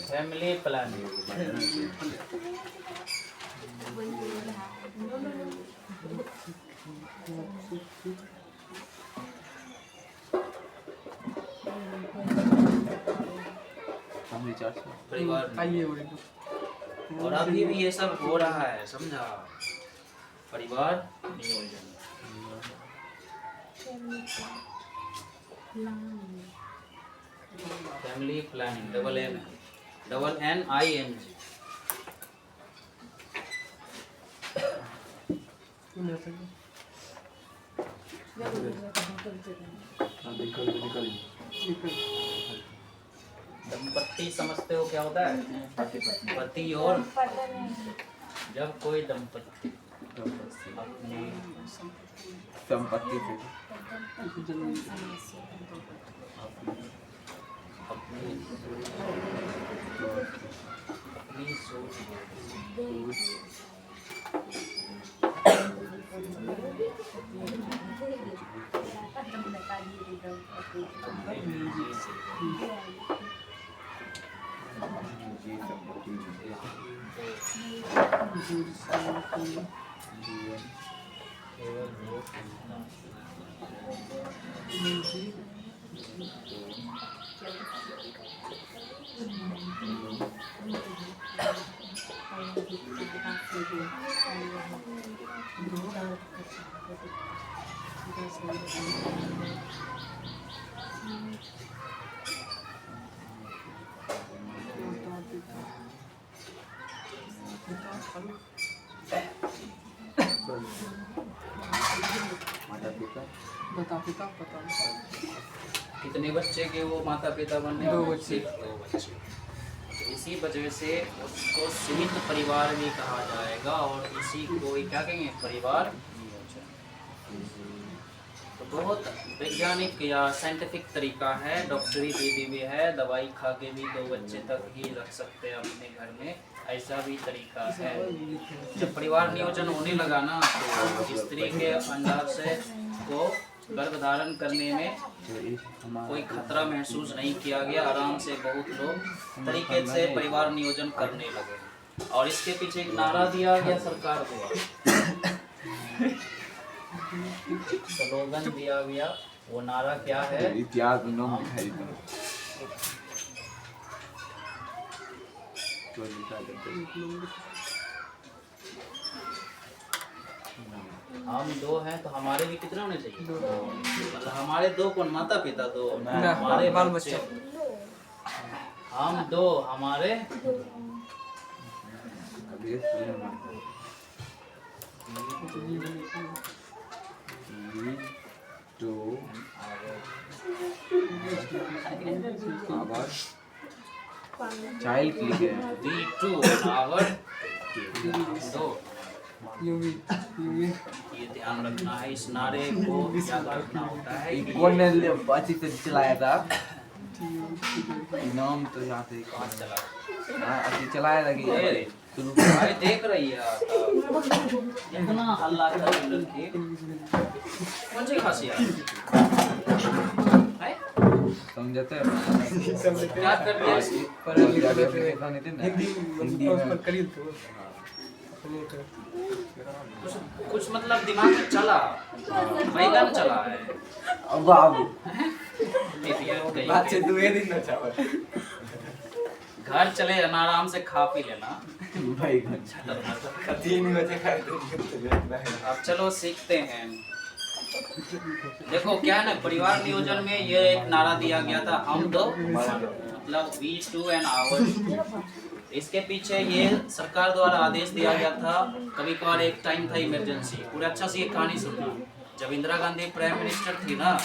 Family planning. परिवार और अभी भी ये सब हो रहा है, समझा? परिवार नियोजन। Family planning, DNNING। दंपत्ति समझते हो क्या होता है? पति और जब कोई दंपत्ति अपनी संपत्ति से अपनी सोच माता पिता पता कितने बच्चे के वो माता पिता बनने? 2 बच्चे। 2 बच्चे। तो इसी वजह से उसको सीमित परिवार भी कहा जाएगा और इसी को ही क्या कहेंगे? परिवार नियोजन। तो बहुत वैज्ञानिक या साइंटिफिक तरीका है, डॉक्टरी विधि भी है, दवाई खा के भी 2 बच्चे तक ही रख सकते हैं अपने घर में, ऐसा भी तरीका है। जब परिवार नियोजन होने लगा ना तो स्त्री के अंडाशय को गर्भधारण करने में कोई खतरा महसूस नहीं किया गया। आराम से बहुत लोग तरीके से परिवार नियोजन करने लगे और इसके पीछे एक नारा दिया गया सरकार द्वारा, स्लोगन दिया गया। वो नारा क्या है? हम 2 हैं तो हमारे भी कितने होने चाहिए? 2। मतलब हमारे 2 कौन? माता पिता 2, हमारे बाल बच्चे। हम 2, हमारे चाइल्ड क्लिक है V2 आवर 2। यूवी ये ध्यान रखना है, इस नारे को याद रखना होता है। कौन ने अच्छी से चलाया था? नाम तो यहाँ पे कहाँ चला? अच्छी चलाया था कि शुरू भाई देख रही है इतना हल्ला कर रही है। कौन सी खांसी है? समझते क्या कर दिया? हिंदी में कुछ मतलब दिमाग में चला, बैगन चला है। अब घर चले जाना, आराम से खा पी लेना। अब चलो सीखते हैं। देखो क्या है ना, परिवार नियोजन में ये एक नारा दिया गया था, हम 2 मतलब V2 एंड आवर। इसके पीछे ये सरकार द्वारा आदेश दिया गया था। कभी कभार एक टाइम था इमरजेंसी, पूरे अच्छा से ये कहानी सुनना। जब इंदिरा गांधी प्राइम मिनिस्टर थी ना,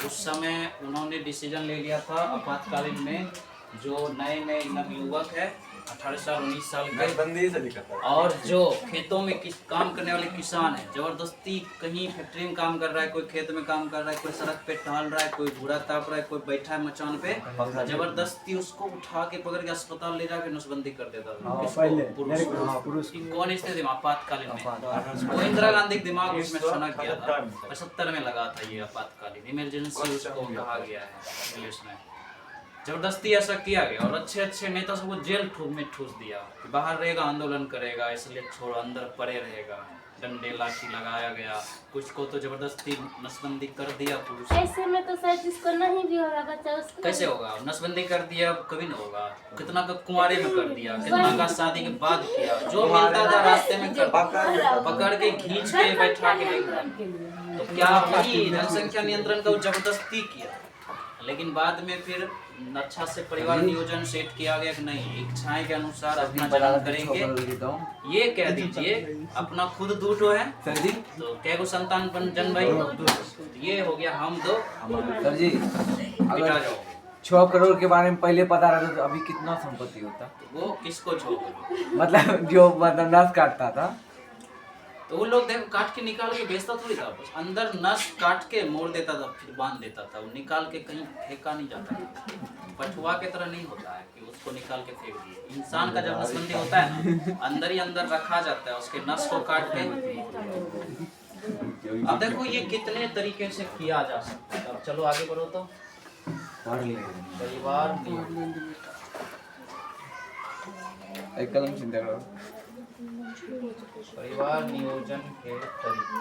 उस समय उन्होंने डिसीजन ले लिया था आपातकालीन में जो नए नए नवयुवक है 18 साल 19 साल के, नसबंदी से दिक्कत है। और जो खेतों में काम करने वाले किसान हैं, जबरदस्ती कहीं फैक्ट्री में काम कर रहा है, कोई खेत में काम कर रहा है, कोई सड़क पे टहल रहा है, कोई घोड़ा ताप रहा है, कोई बैठा है मचान पे, जबरदस्ती उसको उठा के पकड़ के अस्पताल ले जाके नसबंदी कर देता था। किसको? पुरुष की। कौन स्थिति में? आपातकालीन में। वो इंदिरा गांधी के दिमाग उसमें सनक गया था, 75 में लगा था ये आपातकालीन इमरजेंसी उसको कहा गया है इंग्लिश में। जबरदस्ती ऐसा किया गया और अच्छे अच्छे नेता सबको जेल में ठूस दिया कि बाहर रहेगा आंदोलन करेगा, इसलिए छोड़ अंदर पड़े रहेगा। डंडे लाठी लगाया गया, कुछ को तो जबरदस्ती नसबंदी कर दिया पुरुष। ऐसे में तो शायद इसको नहीं भी होगा बच्चा उसको। कैसे होगा? नसबंदी कर दिया कभी नहीं होगा। कितना का कुंवारे में कर दिया, कितना का शादी के बाद किया, जो मिलता था रास्ते में कर पकड़ के खींच के बैठा के लेकर। तो क्या वही जनसंख्या नियंत्रण का जबरदस्ती किया, लेकिन बाद में फिर अच्छा से परिवार नियोजन सेट किया गया कि नहीं, इच्छाएं के अनुसार अपना जन्म करेंगे। ये कह दीजिए अपना खुद दूठो है सर जी, तो क्या को संतान जन्म भाई, ये हो गया हम दो सर जी, पिटा अगर जाओ। 6 करोड़ के बारे में पहले पता रहता तो अभी कितना संपत्ति होता? वो किसको छोड़? मतलब जो मतलब नस काटता था तो वो लोग देखो काट के निकाल के बेचता थोड़ी था, बस अंदर नस काट के मोड़ देता था, फिर बांध देता था। वो निकाल के कहीं फेंका नहीं जाता था, पठुआ के तरह नहीं होता है कि उसको निकाल के फेंक दिए। इंसान का जब नसबंदी होता है ना, अंदर ही अंदर रखा जाता है, उसके नस को काट के। अब देखो ये कितने तरीके से किया जा सकता है। अब चलो आगे बढ़ो। तो परिवार एक कलम चिंता करो। परिवार नियोजन के तरीके।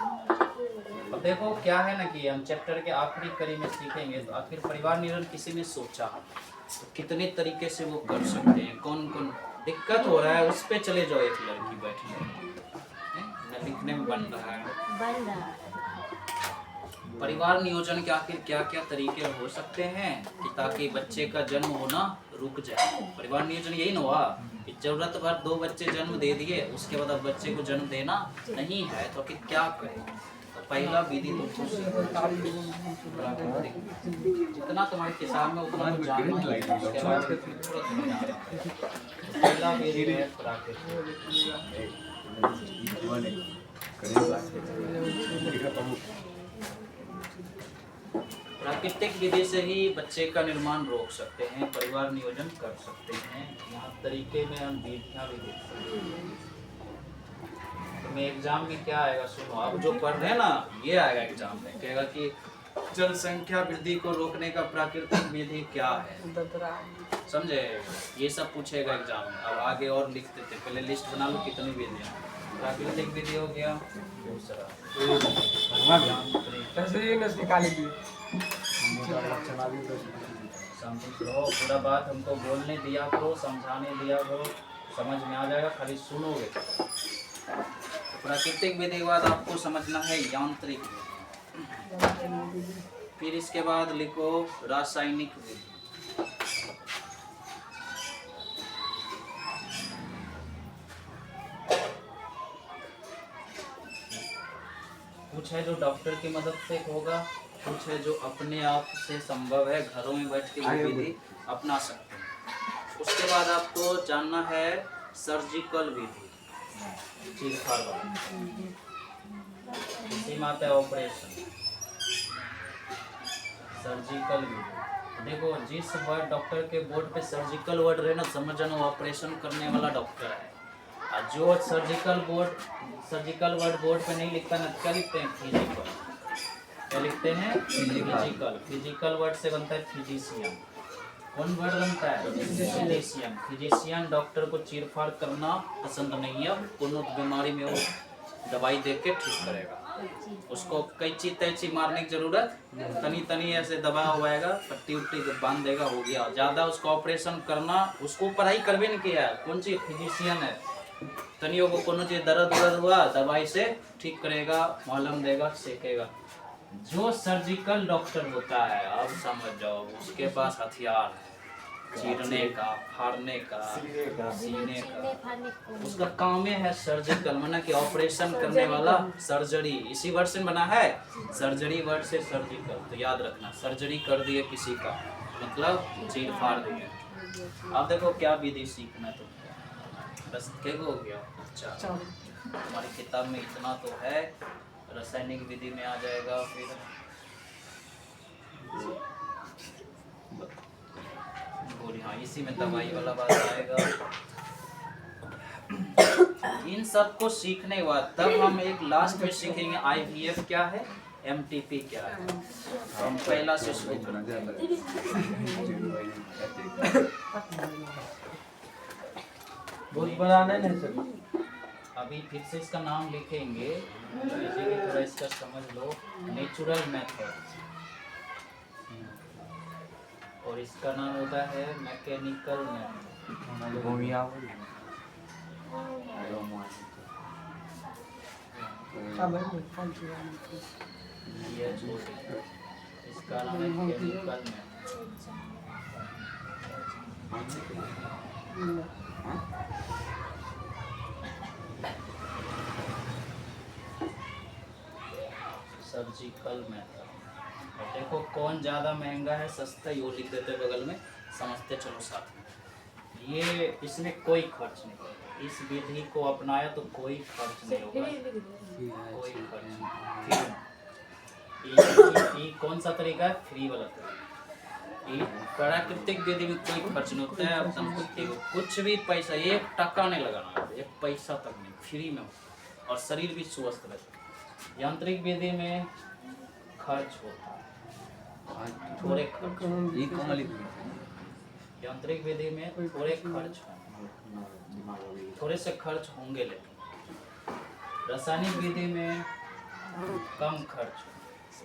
अब देखो क्या है ना कि हम चैप्टर के आखिरी कड़ी में सीखेंगे तो आखिर परिवार नियोजन किसी ने सोचा तो कितने तरीके से वो कर सकते हैं, कौन कौन दिक्कत हो रहा है उस पे चले जाओ। एक लड़की बैठी है न लिखने में बन रहा है। परिवार नियोजन के आखिर क्या क्या तरीके हो सकते हैं कि ताकि बच्चे का जन्म होना रुक जाए। परिवार नियोजन यही ना हुआ कि जरूरत भर 2 बच्चे जन्म दे दिए, उसके बाद अब बच्चे को जन्म देना नहीं है तो फिर क्या करें। तो पहला विधि तो जितना तुम्हारे किताब में उतना तो जानना ही है। उसके बाद फिर थोड़ा थोड़ा जानना है। पहला विधि है प्राकृतिक विधि से ही बच्चे का निर्माण रोक सकते हैं, परिवार नियोजन कर सकते हैं। यहाँ तरीके में हम विधियाँ भी देख सकते हैं। तो मैं एग्जाम में क्या आएगा सुनो, आप जो पढ़ रहे हैं ना ये आएगा एग्जाम में, कहेगा कि जनसंख्या वृद्धि को रोकने का प्राकृतिक विधि क्या है, समझे? ये सब पूछेगा एग्जाम में। अब आगे और लिख देते, पहले लिस्ट बना लो कितनी विधियाँ। प्राकृतिक विधि हो गया, दूसरा पूरा बात हमको बोलने दिया करो, समझाने दिया करो, समझ में आ जाएगा, खाली सुनोगे। प्राकृतिक विधि के बाद आपको समझना है यांत्रिक विधि, फिर इसके बाद लिखो रासायनिक विधि। कुछ है जो डॉक्टर की मदद से होगा, कुछ है जो अपने आप से संभव है, घरों में बैठ के वो विधि अपना सकते हैं। उसके बाद आपको जानना है सर्जिकल विधि, चीरफाड़ वाली, इसी में आता है ऑपरेशन। सर्जिकल विधि देखो, जिस वर्ड डॉक्टर के बोर्ड पे सर्जिकल वर्ड रहे ना, समझ जाना ऑपरेशन करने वाला डॉक्टर है। और जो सर्जिकल वर्ड बोर्ड पे नहीं लिखता ना, क्या लिखते हैं? फिजिकल। क्या लिखते हैं? फिजिकल। फिजिकल वर्ड से बनता है फिजिशियन। कौन वर्ड बनता है? फिजिशियन। फिजिशियन डॉक्टर को चीरफाड़ करना पसंद नहीं है, कोनो बीमारी में वो दवाई दे के ठीक करेगा। उसको कैंची तैची मारने की जरूरत, तनी तनी ऐसे दबा हुआएगा, पट्टी उट्टी बांध देगा, हो गया। ज़्यादा उसको ऑपरेशन करना, उसको पढ़ाई करवे नहीं किया है, कौन सी फिजिशियन है। तनियों को कोनो चीज दर्द हुआ दवाई से ठीक करेगा, मलहम देगा, सेकेगा। जो सर्जिकल डॉक्टर होता है, अब समझ जाओ, उसके पास हथियार है, चीरने का, फाड़ने का, सीने का। उसका काम है सर्जिकल, माना कि ऑपरेशन करने वाला, सर्जरी। इसी वर्ड से बना है, सर्जरी वर्ड से सर्जिकल। तो याद रखना, सर्जरी कर दिए किसी का मतलब चीर फाड़ दिए। अब देखो क्या विधि सीखना है तुमको। बस के हो गया। अच्छा, हमारी किताब में इतना तो है, रासायनिक विधि में आ जाएगा फिर गोली। हाँ, इसी में दवाई वाला बात आएगा। इन सब को सीखने के बाद तब हम एक लास्ट में सीखेंगे IVF क्या है, MTP क्या है। हम पहला से शुरू करेंगे। बहुत बनाना नहीं सर। अभी फिर से इसका नाम लिखेंगे, थोड़ा इसका समझ लो। नेचुरल मेथड, और इसका नाम होता है मैकेनिकल मेथड। ये छोटे, इसका नाम है केमिकल मेथड। Surgical method. और देखो कौन ज़्यादा महंगा है, सस्ता, यो लिख देते बगल में, समझते चलो साथ में। ये इसमें कोई खर्च नहीं होगा, इस विधि को अपनाया तो कोई खर्च नहीं होगा, कोई खर्च नहीं। ये कौन सा तरीका है, फ्री वाला तरीका। ये प्राकृतिक विधि में कोई खर्च नहीं होता है, आप संपत्ति को कुछ भी पैसा, 1 टका नहीं लगाना है, 1 पैसा तक नहीं, फ्री में होता, और शरीर भी स्वस्थ रहता है। यांत्रिक विधि में खर्च होता है, थोड़े खर्च। यांत्रिक विधि में थोड़े खर्च होंगे, थोड़े से खर्च होंगे, लेकिन रासायनिक विधि में कम खर्च,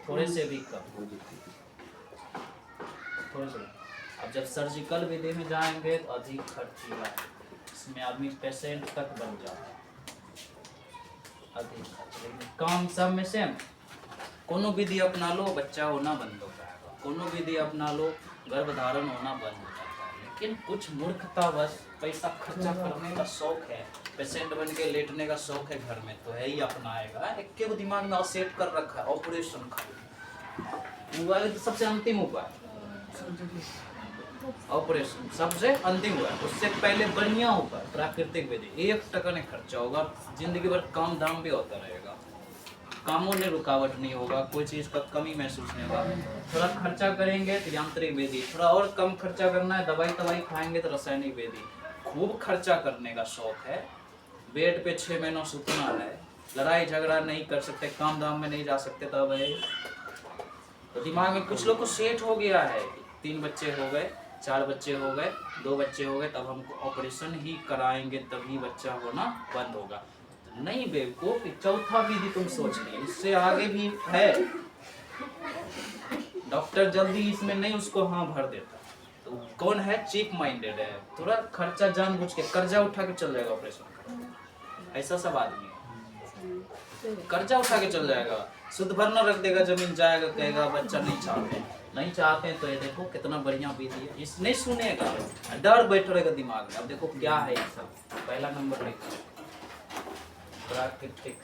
थोड़े से भी कम, थोड़े से। अब जब सर्जिकल विधि में जाएंगे तो अधिक खर्च होगा, इसमें आदमी पेशेंट तक बन जाता है, अधिक खर्च, लेकिन काम सब में सेम। कोनो विधि अपना लो, बच्चा होना बंद हो जाएगा, कोनो विधि अपना लो, गर्भधारण होना बंद हो जाता है। लेकिन कुछ मूर्खता बस पैसा खर्चा करने का शौक है, पेशेंट बन के लेटने का शौक है घर में, तो है ही अपनाएगा। एक के दिमाग में सेट कर रखा है ऑपरेशन का, मोबाइल तो सबसे अंतिम उपाय, ऑपरेशन सबसे अंतिम हुआ, उससे पहले बढ़िया उपाय प्राकृतिक विधि। 1 टका नहीं खर्चा होगा, जिंदगी भर काम धाम भी होता रहेगा, कामों में रुकावट नहीं होगा, कोई चीज़ का कमी महसूस नहीं होगा। थोड़ा खर्चा करेंगे तो यांत्रिक विधि, थोड़ा और कम खर्चा करना है, दवाई खाएंगे तो रासायनिक विधि। खूब खर्चा करने का शौक है, बेड पे 6 महीनों सुतना है, लड़ाई झगड़ा नहीं कर सकते, काम धाम में नहीं जा सकते, तब है तो दिमाग में कुछ लोग को सेट हो गया है, 3 बच्चे हो गए, 4 बच्चे हो गए, 2 बच्चे हो गए, तब हमको ऑपरेशन ही कराएंगे तभी बच्चा होना बंद होगा। नहीं बेवकूफ, चौथा विधि तुम सोच लिए, इससे आगे भी है। डॉक्टर जल्दी इसमें नहीं उसको हाँ भर देता, तो कौन है, चीप माइंडेड है, थोड़ा खर्चा जानबूझ के कर्जा उठा के चल जाएगा ऑपरेशन, ऐसा सब आदमी है, कर्जा उठा के चल जाएगा, शुद्ध भरना रख देगा, जमीन जाएगा, कहेगा बच्चा नहीं चाहते हैं। तो ये देखो कितना बढ़िया विधि है, इस नहीं सुनेगा, डर बैठ रहेगा दिमाग में। अब देखो क्या है ये सब, पहला नंबर लिखो प्राकृतिक।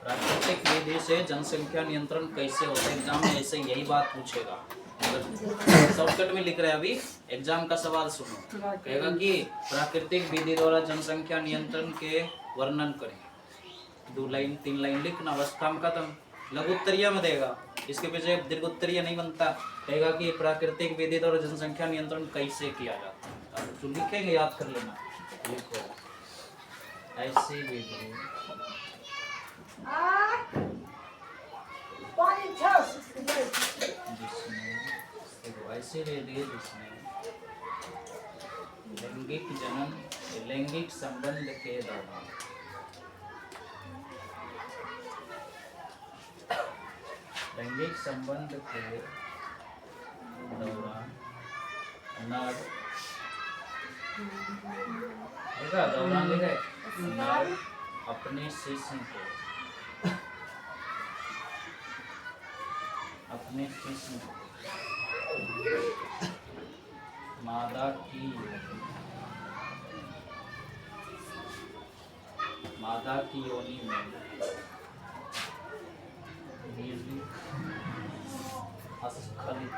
प्राकृतिक विधि से जनसंख्या नियंत्रण कैसे होता है, एग्जाम में ऐसे यही बात पूछेगा, शॉर्टकट में लिख रहे हैं। अभी एग्जाम का सवाल सुनो, कहेगा कि प्राकृतिक विधि द्वारा जनसंख्या नियंत्रण के वर्णन करें, 2 लाइन 3 लाइन लिखना, बस काम खत्म। लघु उत्तरीय में देगा, इसके पीछे दीर्घ उत्तरीय नहीं बनता, कहेगा कि प्राकृतिक विधि द्वारा जनसंख्या नियंत्रण कैसे किया जाता है, तो लिखेंगे, याद कर लेना, लिखो ऐसी विधि ऐसे विधि जिसमें लैंगिक जनन, लैंगिक संबंध के दौरान लैंगिक संबंध के दौरान नर, देखा दौरान लिखे, नर अपने शिशु को मादा की योनि में अस्खलित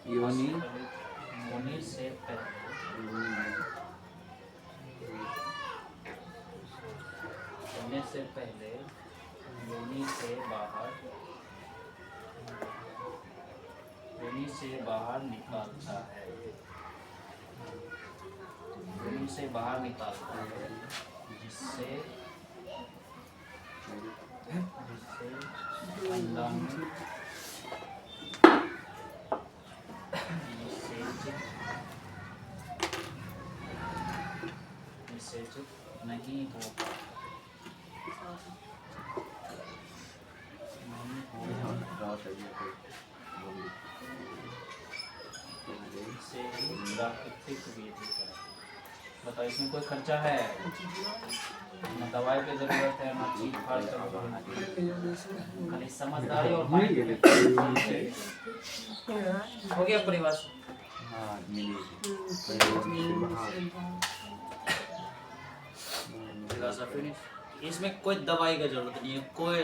योनि होने से पहले होने से पहले योनि से बाहर निकालता है, योनि से बाहर निकालता है, जिससे अंडा में निषेचित नहीं होगा, से प्राकृतिक विधि है। बताओ इसमें कोई खर्चा है? न दवाई की जरूरत है, न चीज फाड़ की जरूरत है, खाली समझदारी और माइंड हो गया परिवार से। इसमें कोई दवाई की जरूरत नहीं है, कोई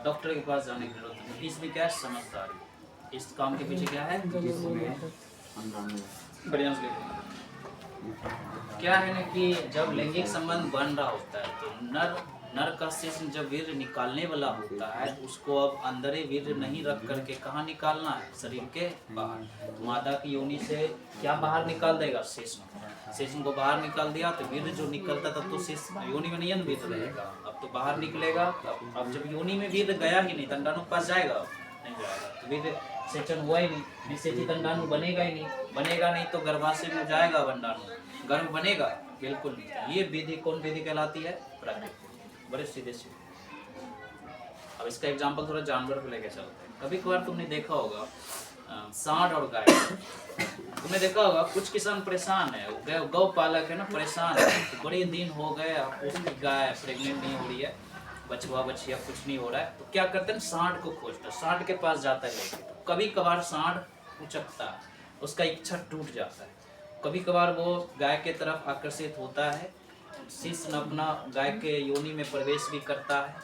डॉक्टर के पास जाने की जरूरत नहीं। इसमें क्या है? समझदारी। इस काम के पीछे क्या है? बढ़िया से क्या है ना कि जब लैंगिक संबंध बन रहा होता है तो नर का शिश्न जब वीर्य निकालने वाला होता है तो उसको अब अंदर ही वीर्य नहीं रख करके कहाँ निकालना है? शरीर के बाहर। मादा की योनि से क्या बाहर निकाल देगा? शिश्न को बाहर निकाल दिया तो वीर्य जो निकलता था तो शिश्न योनि में नहीं वीर्य रहेगा, अब तो बाहर निकलेगा। अब जब योनि में वीर्य गया ही नहीं, अंडाणु पास जाएगा नहीं जाएगा, तो वीर्य सेचन हुआ ही नहीं, निषेचित अंडाणु बनेगा ही नहीं, बनेगा नहीं तो गर्भाशय में जाएगा अंडाणु, गर्भ बनेगा बिल्कुल नहीं। ये विधि कौन विधि कहलाती है? प्राकृतिक। बड़े सीधे सीधे। अब इसका एग्जांपल थोड़ा जानवर को लेके चलते हैं। कभी कभार तुमने देखा होगा सांड और गाय, तुमने देखा होगा कुछ किसान परेशान है, गौ पालक है ना, परेशान है, तो बड़े दिन हो गए उसकी गाय प्रेग्नेंट नहीं हो रही है, बचवा बछिया कुछ नहीं हो रहा है, तो क्या करते हैं? सांड को खोजते हैं, सांड के पास जाता है लेके। तो कभी कभार सांड उचकता है, उसका इच्छा टूट जाता है, कभी कभार वो गाय के तरफ आकर्षित होता है, शिश्न अपना गाय के योनि में प्रवेश भी करता है,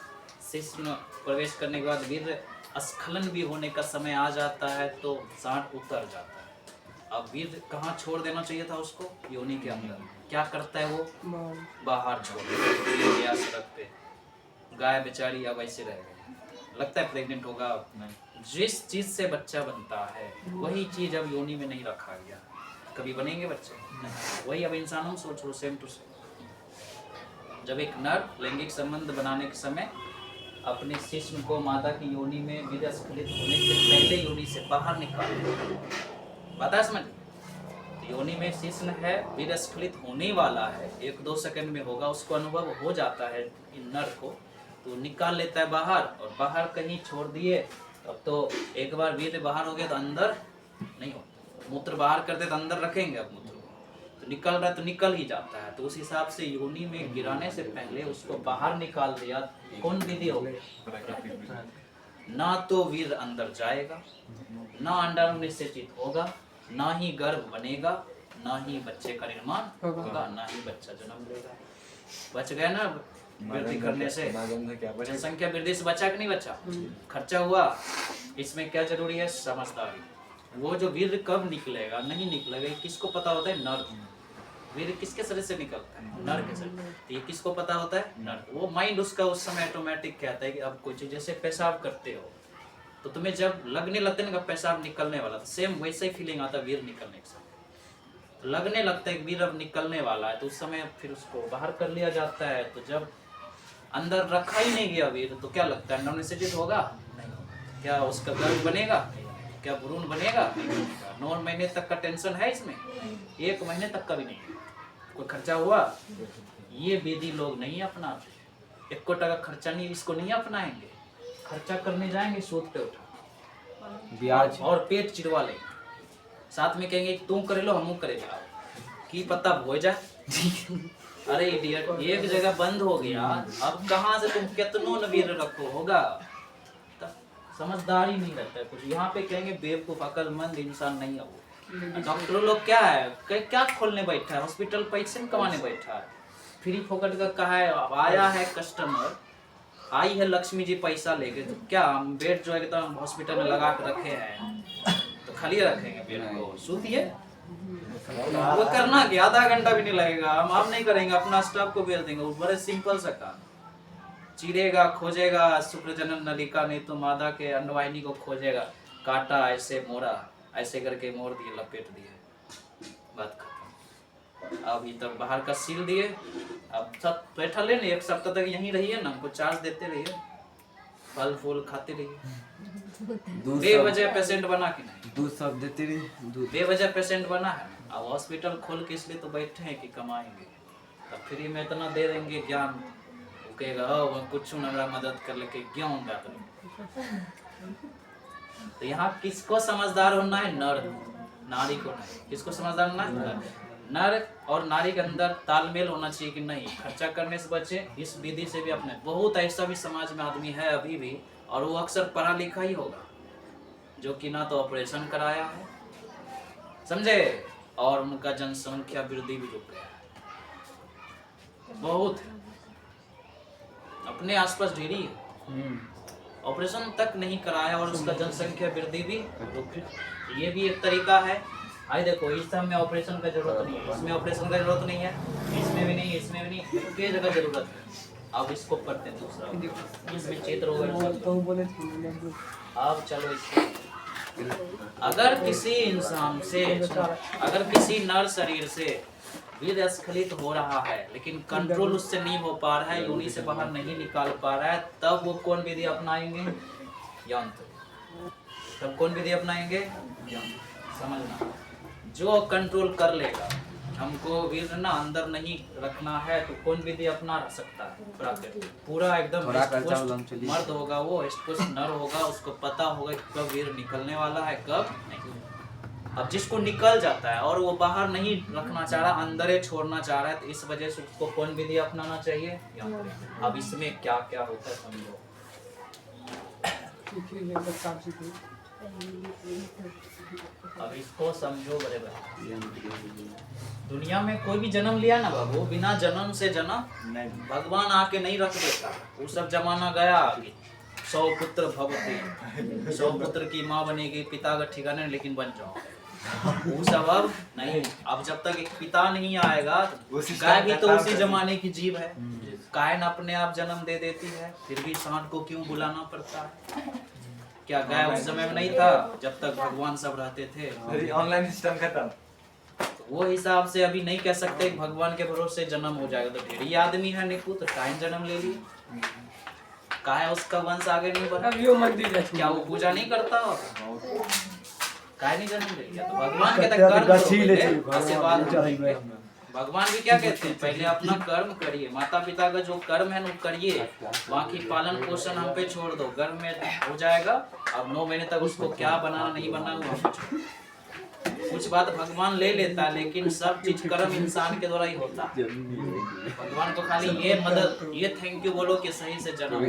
शिश्न प्रवेश करने के बाद वीर्य स्खलन भी होने का समय आ जाता है तो सांड उतर जाता है। अब वीर्य कहाँ छोड़ देना चाहिए था उसको? योनि के अंदर। क्या करता है वो? बाहर छोड़ देता है सड़क पे। गाय बेचारी अब ऐसे रह गई, लगता है प्रेग्नेंट होगा नहीं। जिस चीज से बच्चा बनता है वही चीज अब योनि में नहीं रखा गया, कभी बनेंगे बच्चे? वही अब इंसानों में सोच लो, सेम टू सेम। जब एक नर लैंगिक संबंध बनाने के समय अपने शिश्न को मादा की योनि में वीर्य स्खलित होने से पहले योनि से बाहर निकाल, बात है समझ? योनि में शिश्न है, वीर्य स्खलित होने वाला है, 1-2 सेकंड में होगा, उसको अनुभव हो जाता है इन नर को, तो निकाल लेता है बाहर, और बाहर कहीं छोड़ दिए। अब तो एक बार वीर्य बाहर हो गया तो अंदर नहीं होता, मूत्र बाहर करते तो अंदर रखेंगे, अब मूत्र तो निकल रहा है तो निकल ही जाता है। तो उस हिसाब से योनि में गिराने से पहले उसको बाहर निकाल दिया। कौन विधि हो? ना तो वीर्य अंदर जाएगा, ना अंडाणु निषेचित होगा, ना ही गर्भ बनेगा, ना ही बच्चे का निर्माण होगा, ना ही बच्चा जन्म लेगा। बच गया ना वृद्धि करने से? जनसंख्या वृद्धि से बचा कि नहीं बचा? खर्चा हुआ। इसमें क्या जरूरी है? समझदारी। वो जो वीर्य कब निकलेगा नहीं निकलेगा किसको पता होता है? नर। वीर्य किसके शरीर से निकलता है? नर के शरीर। तो ये किसको पता होता है? नर। वो माइंड उसका उस समय ऑटोमेटिक कहता है कि अब कोई चीज, जैसे पेशाब करते हो तो तुम्हें जब लगने लगता है ना पेशाब निकलने वाला, तो सेम वैसे ही फीलिंग आता है वीर्य निकलने के समय। तो लगने लगता है कि वीर्य अब निकलने वाला है, तो उस समय फिर उसको बाहर कर लिया जाता है। तो जब अंदर रखा ही नहीं गया वीर्य तो क्या लगता है? अंडाणु निषेचित होगा? नहीं। क्या उसका गर्भ बनेगा? क्या भ्रूण बनेगा? 9 महीने तक का टेंशन है इसमें, 1 महीने तक का भी नहीं। कोई खर्चा हुआ? ये विधि लोग नहीं अपनाते, 1 टका खर्चा नहीं, इसको नहीं अपनाएंगे। खर्चा करने जाएंगे सूद पे उठा ब्याज और पेट चिरवा लेंगे, साथ में कहेंगे तुम करे लो हम करे जाओ, की पता हो जाए। अरे इडियट, एक जगह बंद हो गया, अब कहाँ से तुम कितनों वीर्य रखो होगा? समझदारी नहीं रहता है कुछ। यहाँ पे कहेंगे बेवकूफ अकलमंद इंसान नहीं है वो। डॉक्टर लोग क्या है, क्या खोलने बैठा है? हॉस्पिटल पैसे कमाने बैठा है, फ्री फोकट का कहा है। अब आया है कस्टमर, आई है लक्ष्मी जी पैसा लेके, तो क्या हम बेड जो एकदम हॉस्पिटल में लगा के रखे हैं तो खाली रखेंगे बेड को? सूतिए, वो करना कि आधा घंटा भी नहीं लगेगा, हम आप नहीं करेंगे, अपना स्टाफ को भेज देंगे। वो बड़े सिंपल सा काम, चीरेगा, खोजेगा शुक्र जनन नलिका, नहीं तो मादा के अंडवाहिनी को खोजेगा, काटा ऐसे मोड़ा, ऐसे करके मोड़ दिए, लपेट दिए, बात खत्म। अभी तक बाहर का सील दिए, अब सब बैठा ले, 1 सप्ताह तक यहीं रहिए ना, हमको चार्ज देते रहिए, फल फूल खाते रहिए। बेवजह पेशेंट बना कि नहीं? दूध सब देते रही दूध। बेवजह पेशेंट बना है। अब हॉस्पिटल खोल के इसलिए तो बैठे हैं कि कमाएंगे, अब फ्री में इतना दे देंगे ज्ञान, वो कहेगा वो कुछ हमारा मदद कर लेके ज्ञान बात नहीं। तो यहाँ किसको समझदार होना है? नर नारी को नहीं। किसको समझदार होना है? नर और नारी के अंदर तालमेल होना चाहिए कि नहीं, खर्चा करने से बचे, इस विधि से भी अपने। बहुत ऐसा भी समाज में आदमी है अभी भी, और वो अक्सर पढ़ा लिखा ही होगा, जो कि ना तो ऑपरेशन कराया है, समझे, और उनका जनसंख्या वृद्धि भी रुक गया है, बहुत है। अपने आसपास ढेरी है, ऑपरेशन तक नहीं कराया और उसका जनसंख्या वृद्धि भी रुक गया। ये भी एक तरीका है। आई देखो, इस सब में ऑपरेशन का जरूरत नहीं है, इसमें ऑपरेशन का जरूरत नहीं है, इसमें भी नहीं, इसमें भी नहीं, कई जगह जरूरत है। अब इसको पढ़ते हैं दूसरा, इसमें चित्र होगा। अब चलो इसको, अगर किसी इंसान से, अगर किसी नर शरीर से वीर्य स्खलित हो रहा है लेकिन कंट्रोल उससे नहीं हो पा रहा है, योनि से बाहर नहीं निकाल पा रहा है, तब वो कौन विधि अपनाएंगे? यंत्र। तब कौन विधि अपनाएंगे? यंत्र। समझना, जो कंट्रोल कर लेगा, हमको वीर्य ना अंदर नहीं रखना है, तो कौन विधि अपना सकता है? प्राकृतिक। पूरा एकदम मर्द होगा, वो स्पष्ट नर होगा, उसको पता होगा कि कब वीर्य निकलने वाला है, कब नहीं। अब जिसको निकल जाता है और वो बाहर नहीं रखना चाह रहा, अंदर ही छोड़ना चाह रहा है, तो इस वजह से उसको कौन विधि अपनाना चाहिए? यंत्र। अब इसमें क्या क्या होता है समझो। अब इसको समझो बड़े भाई। दुनिया में कोई भी जन्म लिया ना बाबू, बिना जन्म से जन्म भगवान आके नहीं रख देता। वो सब जमाना गया आगे। 100 पुत्र भवते, 100 पुत्र की माँ बनेगी, पिता का ठिकाना लेकिन बन जाओ, वो सब अब नहीं। अब जब तक एक पिता नहीं आएगा, गाय भी तो उसी जमाने की जीव है, कायन अपने आप जन्म दे देती है, फिर भी सांड को क्यों बुलाना पड़ता है? क्या गाय उस समय में नहीं था जब तक भगवान सब रहते थे? ऑनलाइन सिस्टम खत्म। तो वो हिसाब से अभी नहीं कह सकते कि भगवान के भरोसे जन्म हो जाएगा। तो ढेरी आदमी है निपुत्र, कायन जन्म ले लिए, काहे उसका वंश आगे नहीं बढ़ा? क्या वो पूजा नहीं करता होगा? काहे नहीं जन्म ले लिया? तो भगवान के तक कर्म आशीर्वाद। भगवान भी क्या कहते हैं? पहले अपना कर्म करिए, माता पिता का जो कर्म है वो करिए, बाकी पालन पोषण हम पे छोड़ दो, गर्भ में हो जाएगा। अब 9 महीने तक उसको क्या बनाना नहीं बनाना, कुछ बात भगवान ले लेता है, लेकिन सब चीज कर्म इंसान के द्वारा ही होता है। भगवान को खाली ये मदद, ये थैंक यू बोलो कि सही से जन्म,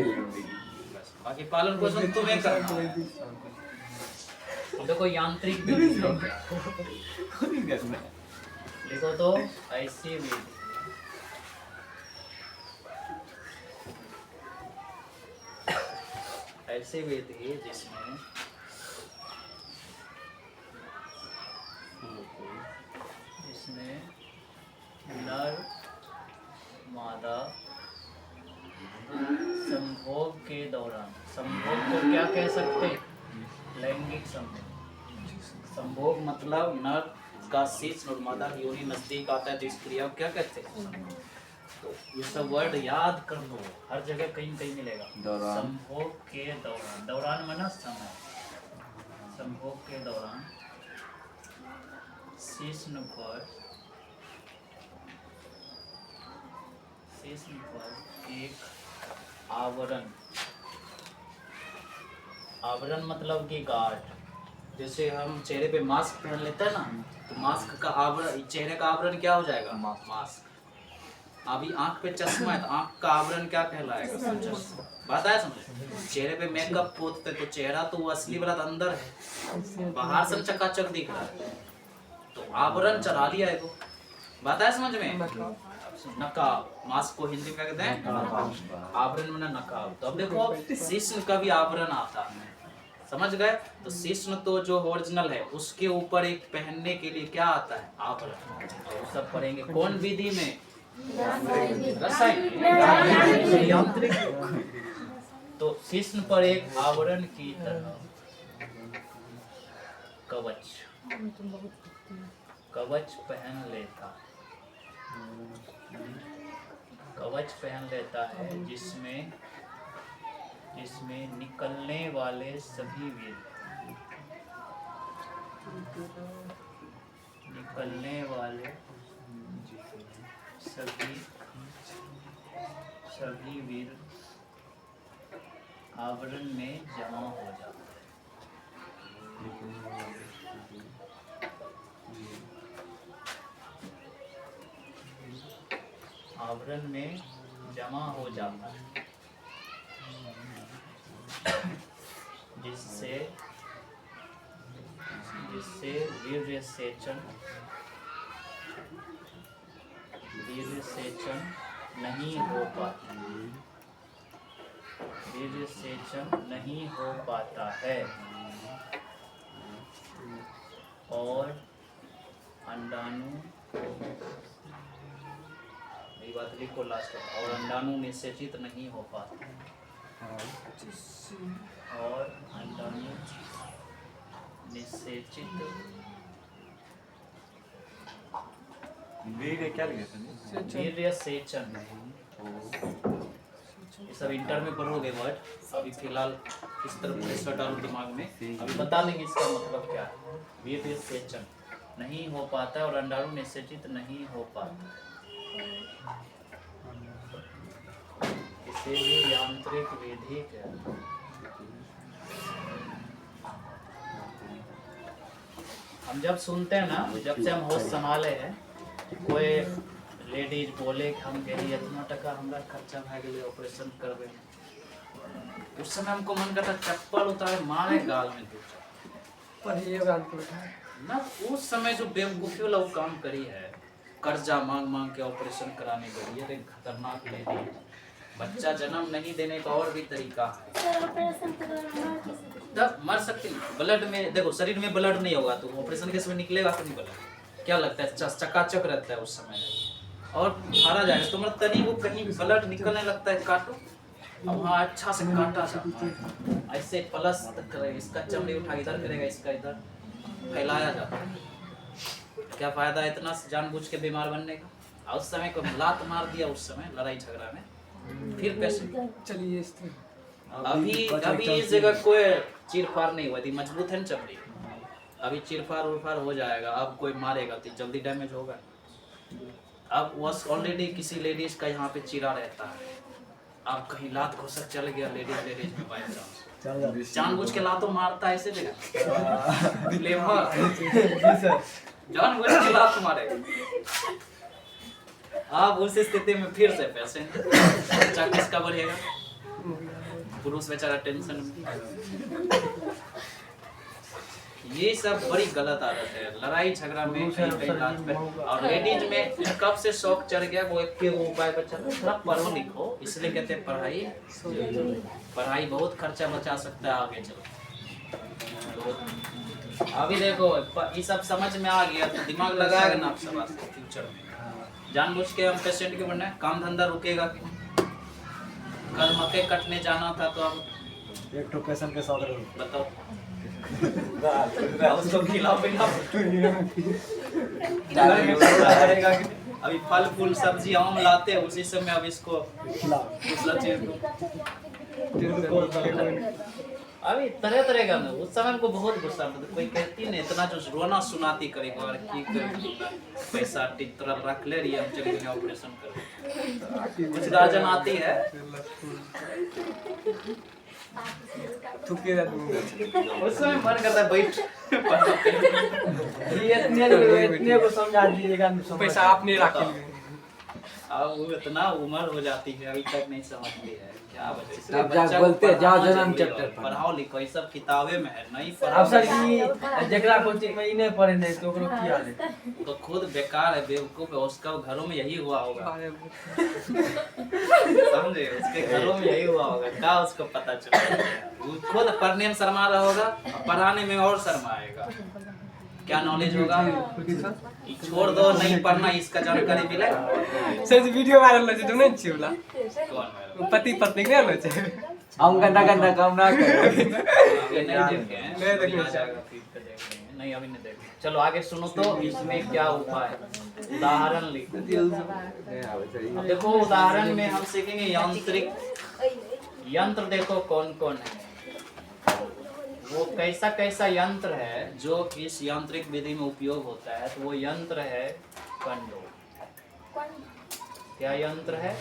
बाकी पालन पोषण तुम्हें करना। देखो यांत्रिक देखो तो ऐसी विधि, ऐसी विधि जिसमें नर मादा संभोग के दौरान, संभोग को क्या कह सकते हैं? लैंगिक संभोग। संभोग मतलब नर का शीश और मादा की योनि नजदीक आता है तो इस क्रिया को क्या कहते हैं? तो ये सब वर्ड याद कर लो, हर जगह कहीं कहीं मिलेगा। संभोग के दौरान, दौरान माना समय, संभोग के दौरान शिश्न पर एक आवरण, आवरण मतलब कि गार्ड। जैसे हम चेहरे पे मास्क पहन लेते हैं ना, तो मास्क का आवरण, चेहरे का आवरण क्या हो जाएगा? मास्क। अभी आंख पे चश्मा है तो आंख का आवरण क्या कहलाएगा? बात है समझे? चेहरे पे मेकअप पोतते तो चेहरा तो वो असली वाला अंदर है, बाहर से चकाचक दिख रहा है, तो आवरण चढ़ा लिया है वो। बात है समझ में? नकाब, मास्क को हिंदी में क्या कहते हैं? आवरण में नकाब। तो अब देखो शिश्न का भी आवरण आता है, समझ गए? तो शिश्न तो जो ओरिजिनल है उसके ऊपर एक पहनने के लिए क्या आता है? आवरण। तो सब पढ़ेंगे कौन विधि में? रसायन, यांत्रिक। तो शिश्न पर एक आवरण की तरह कवच पहन लेता है, जिसमें निकलने वाले सभी वीर आवरण में जमा हो जाता है। आवरण में जमा हो जाता है, जिससे वीर्य सेचन नहीं हो पाता है और अंडाणु और अंडाणु निषेचित नहीं हो पाता वीर्य सेचन। ये सब इंटर में पढ़ोगे वर्ड, अभी फिलहाल इस तरफ प्रेशर डालो दिमाग में, अभी बता लेंगे इसका मतलब क्या है। वीर्य सेचन नहीं हो पाता है और अंडाणु निषेचित नहीं हो पाता, इसे भी यांत्रिक विधि कहते हैं। हम जब सुनते हैं ना, जब से हम होश संभाले हैं, कोई लेडीज बोले कि हम गए इतना टका हमरा खर्चा भा गए ऑपरेशन करबे, उस समय हमको मन करता चप्पल उतारे मारे गाल में ना। उस समय जो बेवकूफी वाला काम करी है, कर्जा मांग के ऑपरेशन कराने गई है, खतरनाक लेडीज। बच्चा जन्म नहीं देने का और भी तरीका है, तब मर सकती है। ब्लड में देखो, शरीर में ब्लड नहीं होगा तो ऑपरेशन के समय निकलेगा कि नहीं ब्लड? क्या लगता है? चकाचक रहता है उस समय और मारा जाएगा तो मतलब तनी वो कहीं ब्लड निकलने लगता है, काटो अब वहाँ अच्छा से काटा जाता है, ऐसे प्लस तक करेगा, इसका चमड़ी उठा इधर करेगा, इसका इधर फैलाया जाता है। क्या फायदा है इतना जानबूझ के बीमार बनने का? उस समय को लात मार दिया, उस समय लड़ाई झगड़ा में, फिर पेशेंट। चलिए अभी इस जगह कोई चीर फाड़ नहीं हुआ थी, मजबूत है ना चमड़ी, अभी चीर फाड़ हो जाएगा। अब कोई मारेगा तो जल्दी डैमेज होगा। अब वह ऑलरेडी किसी लेडीज का यहाँ पे चीरा रहता है, अब कहीं लात घुसक चल गया लेडीज में, बाय चांस जानबूझ के लातों मारता है ऐसे जगह, जानबूझ के लात मारेगा। अब उस स्थिति में फिर से पेशेंट, बच्चा किसका बढ़ेगा? पुरुष बेचारा टेंशन में। ये सब बड़ी गलत आदत है, लड़ाई झगड़ा में कहीं लात पे। और लेडीज में कब से शौक चढ़ गया, वो एक उपाय बच्चा थोड़ा पढ़ो लिखो, इसलिए कहते हैं पढ़ाई बहुत खर्चा बचा सकता है आगे चलो। अभी देखो ये सब समझ में आ गया तो दिमाग लगाएगा ना आप सब फ्यूचर में। जानबूझ के हम पेशेंट के बनना है, काम धंधा रुकेगा कि कल मकई कटने जाना था तो अब एक तो पेशेंट के साथ बताओ उसको खिलाओ पिलाओ। अभी फल फूल सब्जी आम लाते हैं उसी समय, अब इसको दूसरा चीज अभी तरह तरह का। उस समय हमको बहुत गुस्सा आता था, कोई कहती नहीं इतना जो रोना सुनाती करेगा और की पैसा टिकटर रख ले रही है, हम चले गए ऑपरेशन कर। कुछ गार्जियन आती है उस समय मन करता है बैठ इतने को समझा दीजिएगा, पैसा आपने रख अब वो इतना उम्र हो जाती है अभी तक नहीं समझती है क्या बच्चे तब जाके बोलते हैं, जाओ जन्म चैप्टर पढ़ो। पढ़ाओ लिखो ये सब किताबें में है नहीं अब पढ़ाओ सर की जगरा कोचिंग में ही नहीं पढ़े नहीं तो ओकरो की हाल है। तो खुद बेकार है बेवकूफ है उसका घरों में यही हुआ होगा समझे उसके घरों में यही हुआ होगा क्या उसको पता चला वो खुद पढ़ने में शर्मा रहा होगा पढ़ाने में और शर्माएगा क्या नॉलेज होगा छोड़ दो नहीं पढ़ना इसका जानकारी मिलेगा सर वीडियो वायरल हो छै नहीं छिला कौन पति पत्नी के हो छै हम गंदा गंदा काम ना करें। अभी नहीं देखे हैं नहीं देखे अभी आ जाएगा feed पे देखेंगे नहीं अभी नहीं देखे चलो आगे सुनो तो इसमें क्या उपाय है उदाहरण लिखो अब देखो उदाहरण में हम सीखेंगे यांत्रिक यंत्र देखो कौन कौन है वो कैसा कैसा यंत्र है जो इस यांत्रिक विधि में उपयोग होता है तो वो यंत्र है कंडोम क्या यंत्र है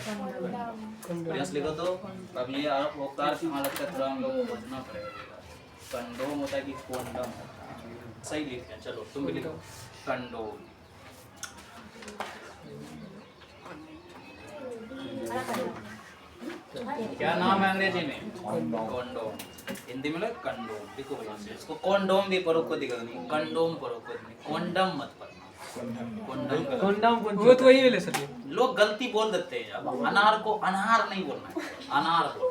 प्रयास लिखो तो अगली अवतार कहाँ लगता है थोड़ा हम लोग खोजना पड़ेगा कंडोम होता है कि कोंडम सही लिखते हैं चलो तुम भी लिखो कंडोम क्या नाम है अंग्रेजी में कंडोम हिंदी में लगे कंडोम देखो भैया इसको कंडोम भी पढ़ो को दिक्कत नहीं कंडोम पढ़ो को नहीं कोंडम मत पढ़ना कोंडम कोंडम कौन वो तो वही वाले सर लोग गलती बोल देते हैं अब अनार को अनार नहीं बोलना है अनार बोल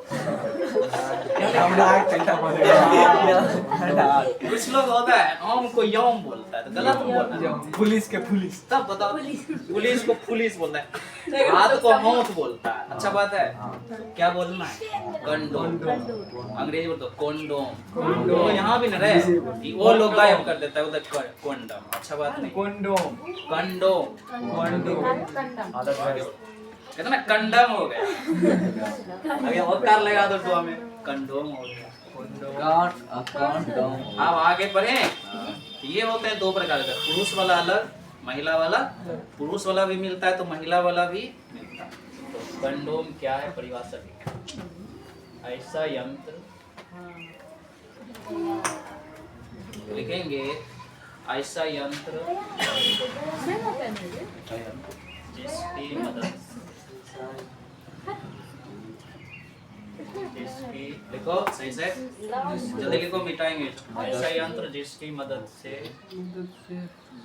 कुछ लोग होता है आम को यम बोलता है तो गलत बोलना है पुलिस के पुलिस तब बताओ पुलिस को पुलिस बोलता है हाथ को हाथ बोलता है अच्छा बात है क्या बोलना है कंडोम अंग्रेजी बोलते कंडोम तो यहाँ भी न रहे वो लोग गायब कर देता है उधर कंडोम अच्छा बात नहीं कोंडोम कंडोम कहते ना कंडम हो गया अभी और कार लगा दो टुआ में कंडोम हो गया कोंडोम अब आगे बढ़े ये होते हैं दो प्रकार के पुरुष वाला अलग महिला वाला पुरुष वाला भी मिलता है तो महिला वाला भी मिलता है तो कंडोम क्या है परिभाषा लिखें ऐसा यंत्र लिखेंगे ऐसा यंत्र जिसकी मदद जिसकी लिखो सही से जल्दी लिखो मिटाएंगे ऐसा यंत्र जिसकी मदद से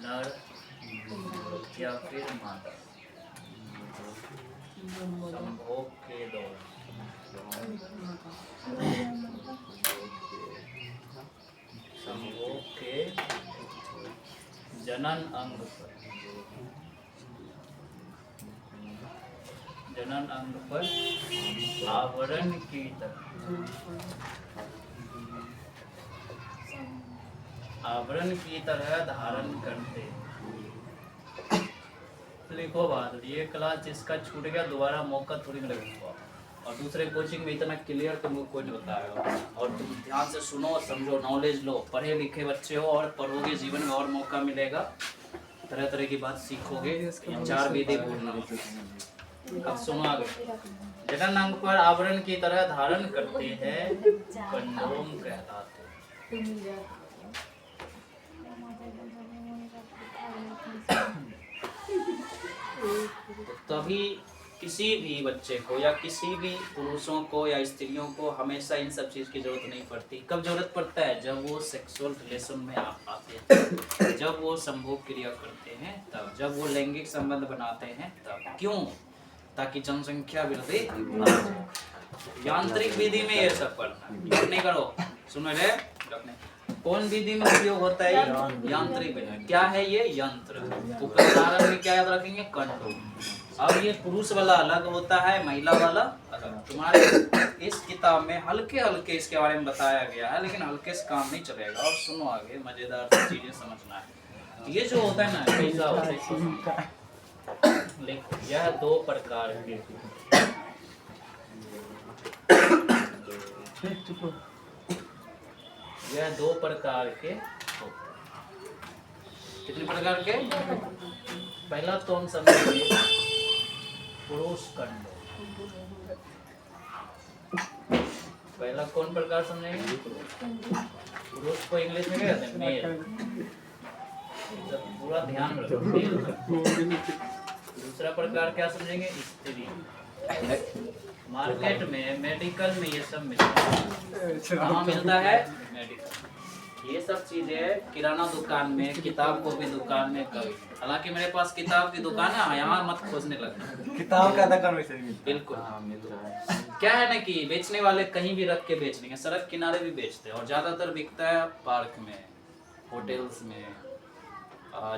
नर या फिर मादा संभोग के दौरान संभोग के जनन अंग पर आवरण की तरह धारण करते लिखो बात ये क्लास जिसका छूट गया दोबारा मौका थोड़ी ना लगेगा और दूसरे कोचिंग में इतना क्लियर तुमको कोई नहीं बताएगा और तुम ध्यान से सुनो समझो नॉलेज लो पढ़े लिखे बच्चे हो और पढ़ोगे जीवन में और मौका मिलेगा तरह तरह की बात सीखोगे चार विधि बोलना अब सुनो आगे जनन अंग पर आवरण की तरह धारण करते हैं कंडोम कहलाते तभी किसी भी बच्चे को या किसी भी पुरुषों को या स्त्रियों को हमेशा इन सब चीज की जरूरत नहीं पड़ती कब जरूरत पड़ता है जब वो सेक्सुअल रिलेशन में आते हैं जब वो संभोग क्रिया करते हैं तब जब वो लैंगिक संबंध बनाते हैं तब क्यों ताकि जनसंख्या वृद्धि यांत्रिक विधि में ये सब पढ़ना नहीं करो सुनो रे कौन विधि में उपयोग होता है यांत्रिक विधि क्या है ये यंत्र उदाहरण में क्या याद रखेंगे कंडोम अब ये पुरुष वाला अलग होता है महिला वाला अलग तुम्हारे इस किताब में हल्के हल्के इसके बारे में बताया गया है लेकिन हल्के से काम नहीं चलेगा और सुनो आगे मजेदार चीजें समझना है ये जो होता है ना कैसा होता है यह दो प्रकार के यह दो प्रकार के कितने प्रकार के पहला तो हम समझेंगे पुरुष कंडोम पहला कौन प्रकार समझेंगे पुरुष को इंग्लिश में क्या कहते हैं मेल पूरा ध्यान रखो दूसरा प्रकार क्या समझेंगे? स्त्री। मार्केट में, मेडिकल में ये सब मिलता है। कहाँ मिलता है? मेडिकल। ये सब चीजें किराना दुकान में, किताब कॉपी दुकान में कभी। हालांकि मेरे पास किताब की दुकान है, यहाँ मत खोजने लगना। किताब का दुकान वैसे भी बिल्कुल। मिल रहा है। क्या है ना कि बेचने वाले कहीं भी रख के बेच देंगे, सड़क किनारे भी बेचते हैं, और ज्यादातर बिकता है पार्क में, होटल्स में,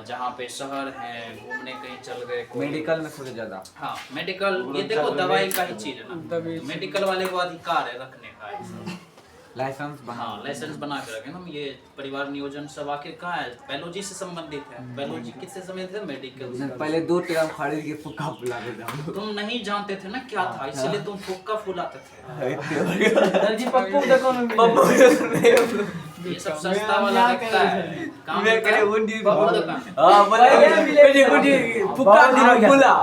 जहाँ पे शहर है, घूमने कहीं चल गए कोई। मेडिकल में थोड़े ज्यादा। हाँ मेडिकल, ये देखो दवाई का ही चीज है ना, मेडिकल वाले को अधिकार है रखने का ऐसा। लाइसेंस बना। हाँ लाइसेंस बना के रखे ना। ये परिवार नियोजन सब आखिर कहाँ है? बायोलॉजी से संबंधित है। बायोलॉजी किससे संबंधित है? मेडिकल से। पहले 2 टेराम खरीद के फुक्का फुला के जाओ। तुम नहीं जानते थे ना क्या था, इसलिए तुम फुक्का फुलाते थे। जी पप्पू दुकान में ये सब सस्ता वाला रखता है। काम मैं करता है करे उंडी पप्पू दुकान। हां बोले गुडी फुक्का दी फुला।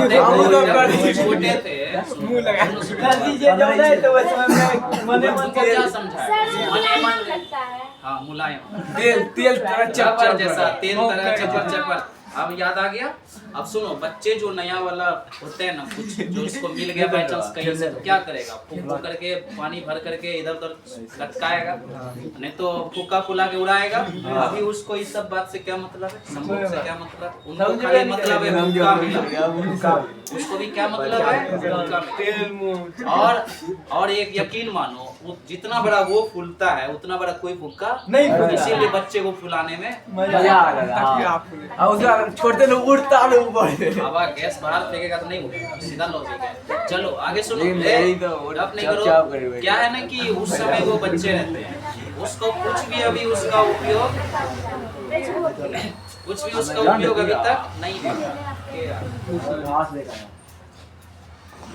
देखो, जब छोटे थे मुंह लगा दीजिए जो नहीं तो उसमें मने मन तुमको क्या समझाया? सर मने मन लगता है। हाँ मुलायम, तेल तरह चपर जैसा, तेल तरह चपर चपर। अब याद आ गया। अब सुनो, बच्चे जो नया वाला होते हैं ना, कुछ जो उसको मिल गया बाई चांस कहीं से, तो क्या करेगा? फूक करके पानी भर करके इधर उधर लटकाएगा, नहीं तो फूका फुला के उड़ाएगा। अभी उसको इस सब बात से क्या मतलब है? संभोग से क्या मतलब? उनको खाली मतलब है फूका मिला, उसको भी क्या मतलब है? फूका मिला। और एक यकीन मानो, वो जितना बड़ा वो फूलता है उतना बड़ा कोई फुक्का नहीं फूलता। इसीलिए बच्चे को फुलाने में मजा आ रहा है। और उसका छोड़ते लोग उड़ता लोग ऊपर। अब गैस बाहर फेंकेगा तो नहीं उड़ेगा, सीधा लॉजिक है। चलो आगे सुनो। यही तो अब नहीं करो। क्या है ना कि उस समय वो बच्चे रहते हैं, उसको कुछ भी अभी उसका उपयोग अभी तक नहीं मिला।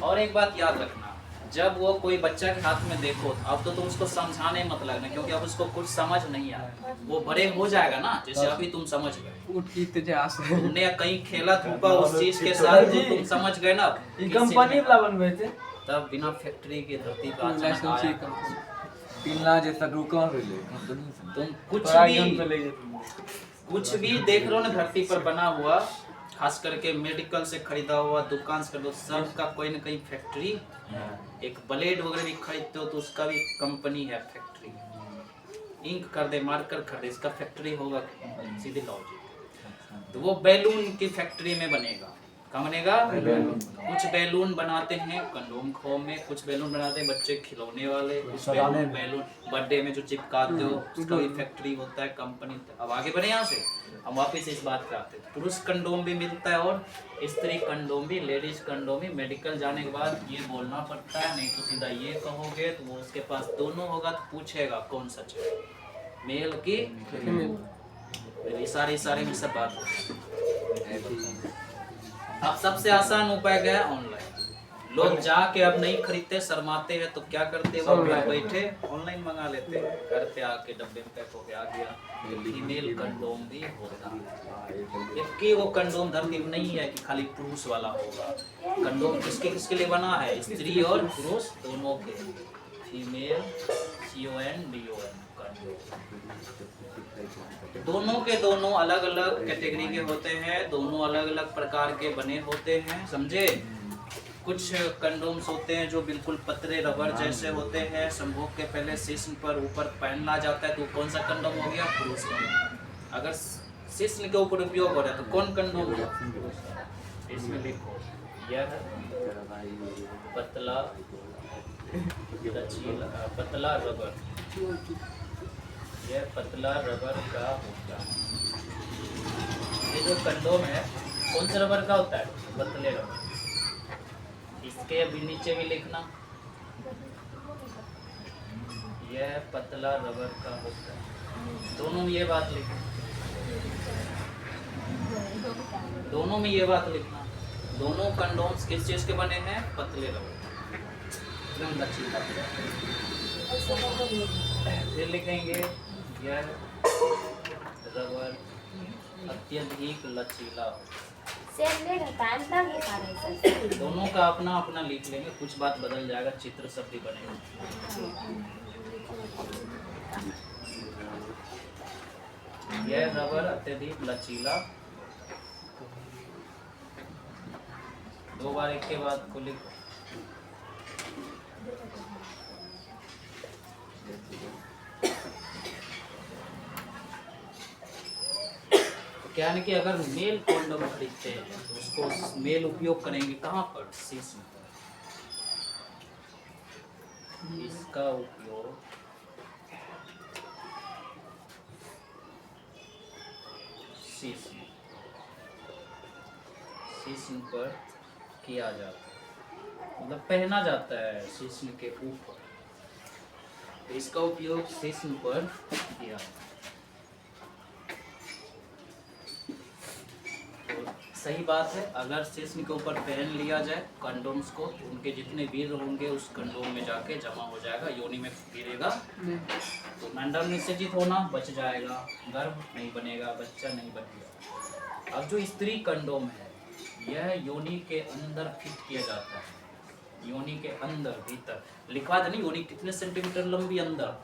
और एक बात याद रखना, जब वो कोई बच्चा के हाथ में देखो, अब तो तुम उसको समझाने मत लगना, क्योंकि अब उसको कुछ समझ नहीं आया। वो बड़े हो जाएगा ना, जैसे अभी तुम समझ गए, उठ की इतिहास तुमने कहीं खेला धूपा उस चीज के साथ, तो तुम समझ गए ना कंपनी वाला बनवे थे, तब बिना फैक्ट्री की धरती पर अचानक लाइसेंस आया। ही पिल्ला जैसा दुकान ले कंपनी से। तुम कुछ भी देख लो ना धरती पर बना हुआ, खास करके मेडिकल से खरीदा हुआ, दुकान से खरीदो, सबका कोई ना कोई फैक्ट्री। एक ब्लेड वगैरह भी खरीदते हो तो उसका भी कंपनी है, फैक्ट्री। इंक कर दे, मार्कर खरीदे, इसका फैक्ट्री होगा, सीधे लॉजिक। तो वो बैलून की फैक्ट्री में बनेगा। कहाँ बनेगा? कुछ बैलून बनाते हैं कंडोम खोम में, कुछ बैलून बनाते हैं बच्चे खिलौने वाले, कुछ बैलून बर्थडे में जो चिपकाते हो उसका भी फैक्ट्री होता है, कंपनी। अब आगे बढ़े यहाँ से, हम वापस इस बात पे आते हैं। पुरुष कंडोम भी मिलता है और स्त्री कंडोम भी, लेडीज कंडोम भी। मेडिकल जाने के बाद ये बोलना पड़ता है, नहीं तो सीधा ये कहोगे तो वो उसके पास दोनों होगा तो पूछेगा कौन सच है, मेल की फीमेल। इशारे में सब बात होती। अब सबसे आसान उपाय क्या है? ऑनलाइन। लोग जाके अब नहीं खरीदते, शर्माते हैं, तो क्या करते वो घर बैठे ऑनलाइन मंगा लेते हैं, घर पे आके डब्बे में पैक होके आ गया। फीमेल कंडोम भी होता है, जबकि वो कंडोम धरती में नहीं है कि खाली पुरुष वाला होगा। कंडोम किसके लिए बना है? स्त्री और पुरुष दोनों के। फीमेल CONDOM दोनों के दोनों अलग अलग कैटेगरी के होते हैं, दोनों अलग अलग प्रकार के बने होते हैं, समझे? कुछ कंडोम्स होते हैं जो बिल्कुल पतले रबर जैसे होते हैं, संभोग के पहले शिश्न पर ऊपर पहनना जाता है, तो कौन सा कंडोम हो गया? पुरुष का। अगर शिश्न के ऊपर उपयोग हो रहा है तो कौन कंडोम है? इसमें लिखो, यह पतला पतला रबर, यह पतला रबर का होता है। ये जो कंडोम है कौन से रबर का होता है? पतले रबर। इसके अभी नीचे भी लिखना, यह पतला रबर का होता है। दोनों में ये बात लिखना, दोनों में ये बात लिखना। दोनों कंडोम्स किस चीज के बने हैं? पतले रबर। फिर लिखेंगे, यह रबर अत्यधिक लचीला। दोनों का अपना अपना लिख लेंगे, कुछ बात बदल जाएगा, चित्र सब भी बनेगा। यह रबर अत्यधिक लचीला 2 बार एक के बाद को लिखो। तो क्या है कि अगर मेल कॉन्डोम खरीदते हैं तो उसको मेल उपयोग करेंगे कहाँ पर? शीश में। इसका उपयोग शीश पर किया जाता है, मतलब पहना जाता है शीश के ऊपर। तो इसका उपयोग शीश पर किया जाता है। तो सही बात है, अगर शीश के ऊपर पहन लिया जाए कंडोम्स को तो उनके जितने वीर होंगे उस कंडोम में जाके जमा हो जाएगा, योनि में गिरेगा, तो मंडल निषेचित होना बच जाएगा, गर्भ नहीं बनेगा, बच्चा नहीं बनेगा। अब जो स्त्री कंडोम है यह योनि के अंदर फिट किया जाता है, योनि के अंदर भीतर लिखवा था नहीं, योनि कितने सेंटीमीटर लंबी अंदर?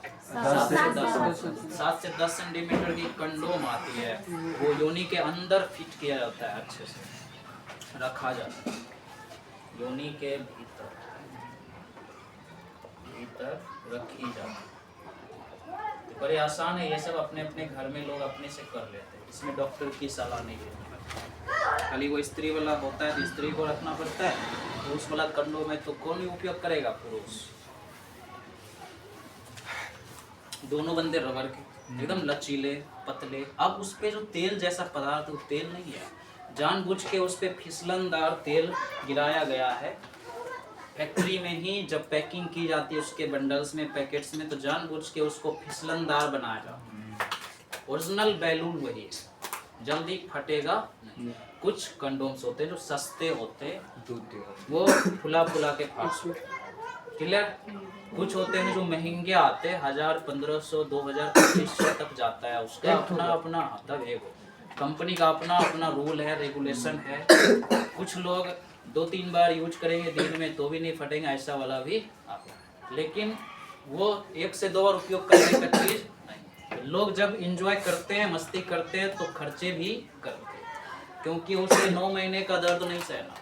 7 से 10 सेंटीमीटर की कंडोम आती है, वो योनि के अंदर फिट किया जाता है, अच्छे से रखा जाता है योनि के भीतर रखी जाती है। तो बड़े आसान है, ये सब अपने अपने घर में लोग अपने से कर लेते हैं, इसमें डॉक्टर की सलाह नहीं लेनी पड़ती। खाली वो स्त्री वाला होता है तो स्त्री को रखना पड़ता है, पुरुष वाला कंडोम है तो कौन ही उपयोग करेगा? पुरुष। दोनों बंदे रबर के एकदम लचीले पतले। अब उस पे जो तेल जैसा पदार्थ, वो तेल नहीं है, जानबूझ के उस पे फिसलनदार तेल गिराया गया है। फैक्ट्री में ही जब पैकिंग की जाती है उसके बंडल्स में, पैकेट्स में, तो जानबूझ के उसको फिसलनदार बनाया जाता है। ओरिजिनल बैलून वही है, जल्दी फटेगा नहीं। कुछ कंडोम्स होते हैं जो सस्ते होते हैं, वो फुला फुला के फाड़, क्लियर। कुछ होते हैं जो महंगे आते हैं, 1000, 1500, 2000, 2500 तक जाता है, उसका अपना अपना मतलब है, वो कंपनी का अपना अपना रूल है, रेगुलेशन है। कुछ लोग 2-3 बार यूज करेंगे दिन में तो भी नहीं फटेंगे, ऐसा वाला भी आता है। लेकिन वो 1 से 2 बार उपयोग करने का चीज़ नहीं। लोग जब इंजॉय करते हैं, मस्ती करते हैं तो खर्चे भी करते हैं, क्योंकि उसे 9 महीने का दर्द नहीं सहना।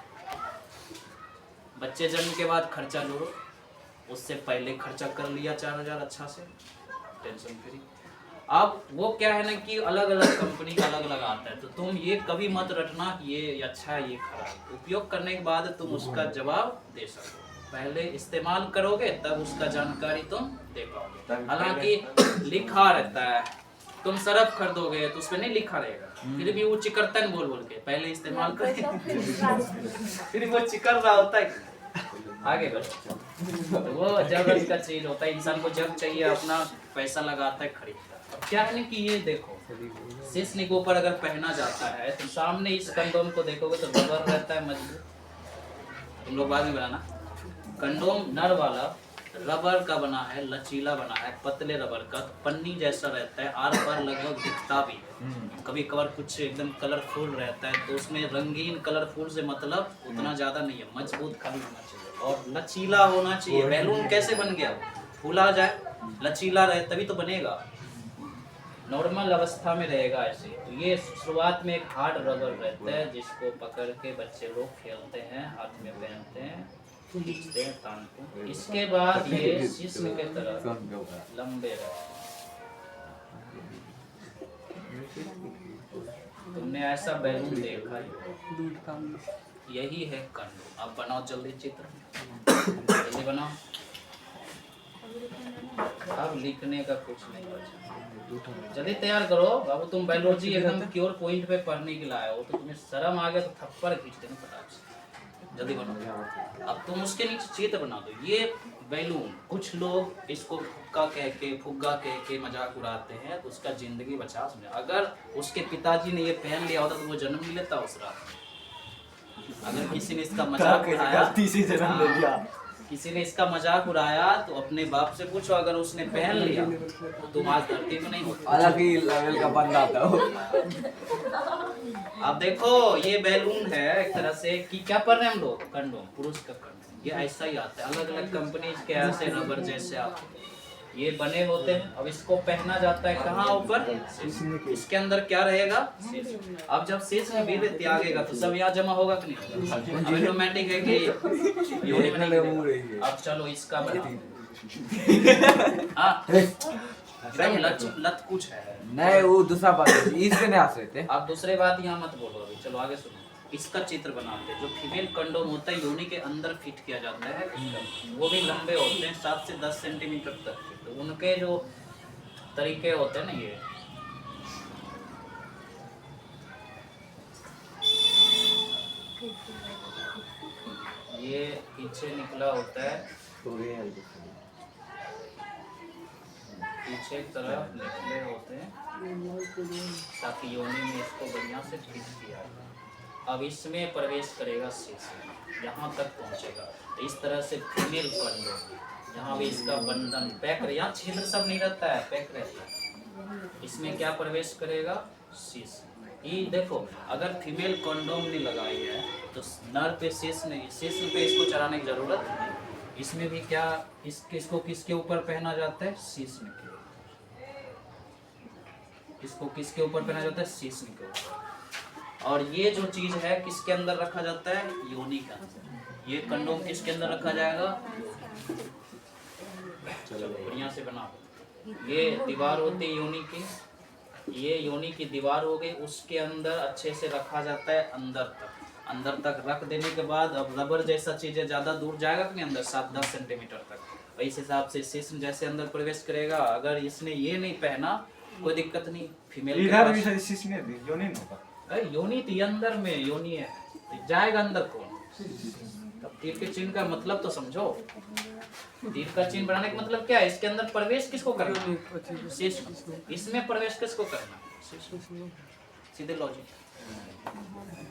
बच्चे जन्म के बाद खर्चा जोड़ो, उससे पहले खर्चा कर लिया 4000 अच्छा से, टेंशन फ्री। अब वो क्या है ना कि अलग अलग कंपनी का अलग अलग आता है, तो तुम ये कभी मत रटना कि ये अच्छा है ये खराब। उपयोग करने के बाद तुम उसका जवाब दे सको, पहले इस्तेमाल करोगे तब उसका जानकारी तुम दे पाओगे। हालांकि लिखा रहता है, तुम सरफ खरीदोगे तो उसमें नहीं लिखा रहेगा, फिर भी वो चिकरता है बोल बोल के पहले इस्तेमाल करें फिर वो चिकर रहा होता है। आगे बढ़ो, वो जबरदस्त का चीज होता है, इंसान को जब चाहिए अपना पैसा लगाता है, खरीदता है। अब क्या है ना कि ये देखो, शीश के ऊपर अगर पहना जाता है तो सामने इस कंडोम को देखोगे तो रबर रहता है मजबूत, तुम लोग बाद में बनाना। कंडोम नर वाला रबर का बना है, लचीला बना है, पतले रबर का, तो पन्नी जैसा रहता है, आर पार लगभग दिखता भी है। कभी कभार कुछ एकदम कलरफुल रहता है, तो उसमें रंगीन कलरफुल से मतलब उतना ज्यादा नहीं है, मजबूत खाली होना चाहिए और लचीला होना चाहिए। बैलून कैसे बन गया? फूला जाए, लचीला रहे तभी तो बनेगा, नॉर्मल अवस्था में रहेगा ऐसे। तो ये शुरुआत में एक हार्ड रबर रहता है जिसको पकड़ के बच्चे लोग खेलते हैं, हाथ में पहनते हैं, खींचते हैं तान को। इसके बाद ये जिस्म के तरफ लंबे रहते हैं। तुमने ऐसा बैलून देखा है? यही है कंडोम। अब बनाओ जल्दी चित्र, जल्दी बनाओ। अब लिखने का कुछ नहीं बचा, जल्दी तैयार करो बाबू। तुम बायोलॉजी एकदम प्योर पॉइंट पे पढ़ने के लिए आए हो, तो तुम्हें शर्म आ गया तो थप्पड़ खींच देना फटाक से। जल्दी बनाओ। अब तुम उसके नीचे चित्र बना दो। ये बैलून, कुछ लोग इसको फुग्गा कह के मजाक उड़ाते हैं, तो उसका जिंदगी बचा समझे। अगर उसके पिताजी ने ये पहन लिया होता तो वो जन्म नहीं लेता उस रात। अगर किसी ने इसका मजाक उड़ाया, किसी ने इसका मजाक उड़ाया तो अपने बाप से पूछो, अगर उसने पहन लिया तो तुम आज धरती में नहीं होते। अलग ही लेवल का बंदा था वो। अब देखो ये बैलून है एक तरह से कि क्या पढ़ रहे हैं हम लोग? कंडोम, पुरुष का कंडोम। ये ऐसा ही आता है, अलग अलग कंपनी के ऐसे रबर जैसे आते हैं। ये बने होते हैं। अब इसको पहना जाता है कहाँ ऊपर, इसके अंदर क्या रहेगा, शीश। अब जब शीश में वीर्य त्यागेगा तो सब यहाँ जमा होगा कि नहीं होगा? ऑटोमेटिक है कि योनि में नहीं रहेगा। अब चलो इसका बनाओ। हाँ एकदम लत कुछ है। नहीं वो दूसरा बात है, इससे नहीं हंस रहे थे। आप दूसरे बात यहाँ मत बोलो अभी, चलो आगे सुनो। इसका चित्र बनाते हैं। जो फीमेल कंडोम होता है योनि के अंदर फिट किया जाता है, वो भी लंबे होते हैं 7 से 10 सेंटीमीटर तक के। तो उनके जो तरीके होते हैं ना, ये पीछे निकला होता है, पीछे की तरफ निकले होते हैं ताकि योनि में इसको बढ़िया से फिट किया जाए। अब इसमें प्रवेश करेगा शीश, यहाँ तक पहुँचेगा। तो इस तरह से फीमेल कंडोम, यहाँ भी इसका बंधन पैक, यहाँ छिद्र सब नहीं रहता है, पैक रहता है। इसमें क्या प्रवेश करेगा, शीश। ये देखो, अगर फीमेल कंडोम नहीं लगाई है तो नर पे शीश नहीं, शीश पे इसको चढ़ाने की जरूरत नहीं। इसमें भी क्या, इसको किसके ऊपर पहना जाता है, शीश में। इसको किसके ऊपर पहना जाता है, शीश के ऊपर। और ये जो चीज है किसके अंदर रखा जाता है, योनि के अंदर। ये कंडोम किसके अंदर रखा जाएगा, चलो बढ़िया से बनाओ। ये दीवार होती है योनि की, ये योनि की दीवार हो गई, उसके अंदर अच्छे से रखा जाता है अंदर तक रख देने के बाद अब रबर जैसा चीज है, ज्यादा दूर जाएगा कि नहीं अंदर, 7-10 सेंटीमीटर तक। इस हिसाब से शीश जैसे अंदर प्रवेश करेगा। अगर इसने ये नहीं पहना कोई दिक्कत नहीं, फीमेल योनि थी अंदर में, योनि है जाएगा अंदर कौन। तब तीर के चिन्ह का मतलब तो समझो। तीर का चिन्ह बनाने का मतलब क्या है, इसके अंदर प्रवेश किसको करना, शीश। इसमें प्रवेश किसको करना, सीधे लॉजिक।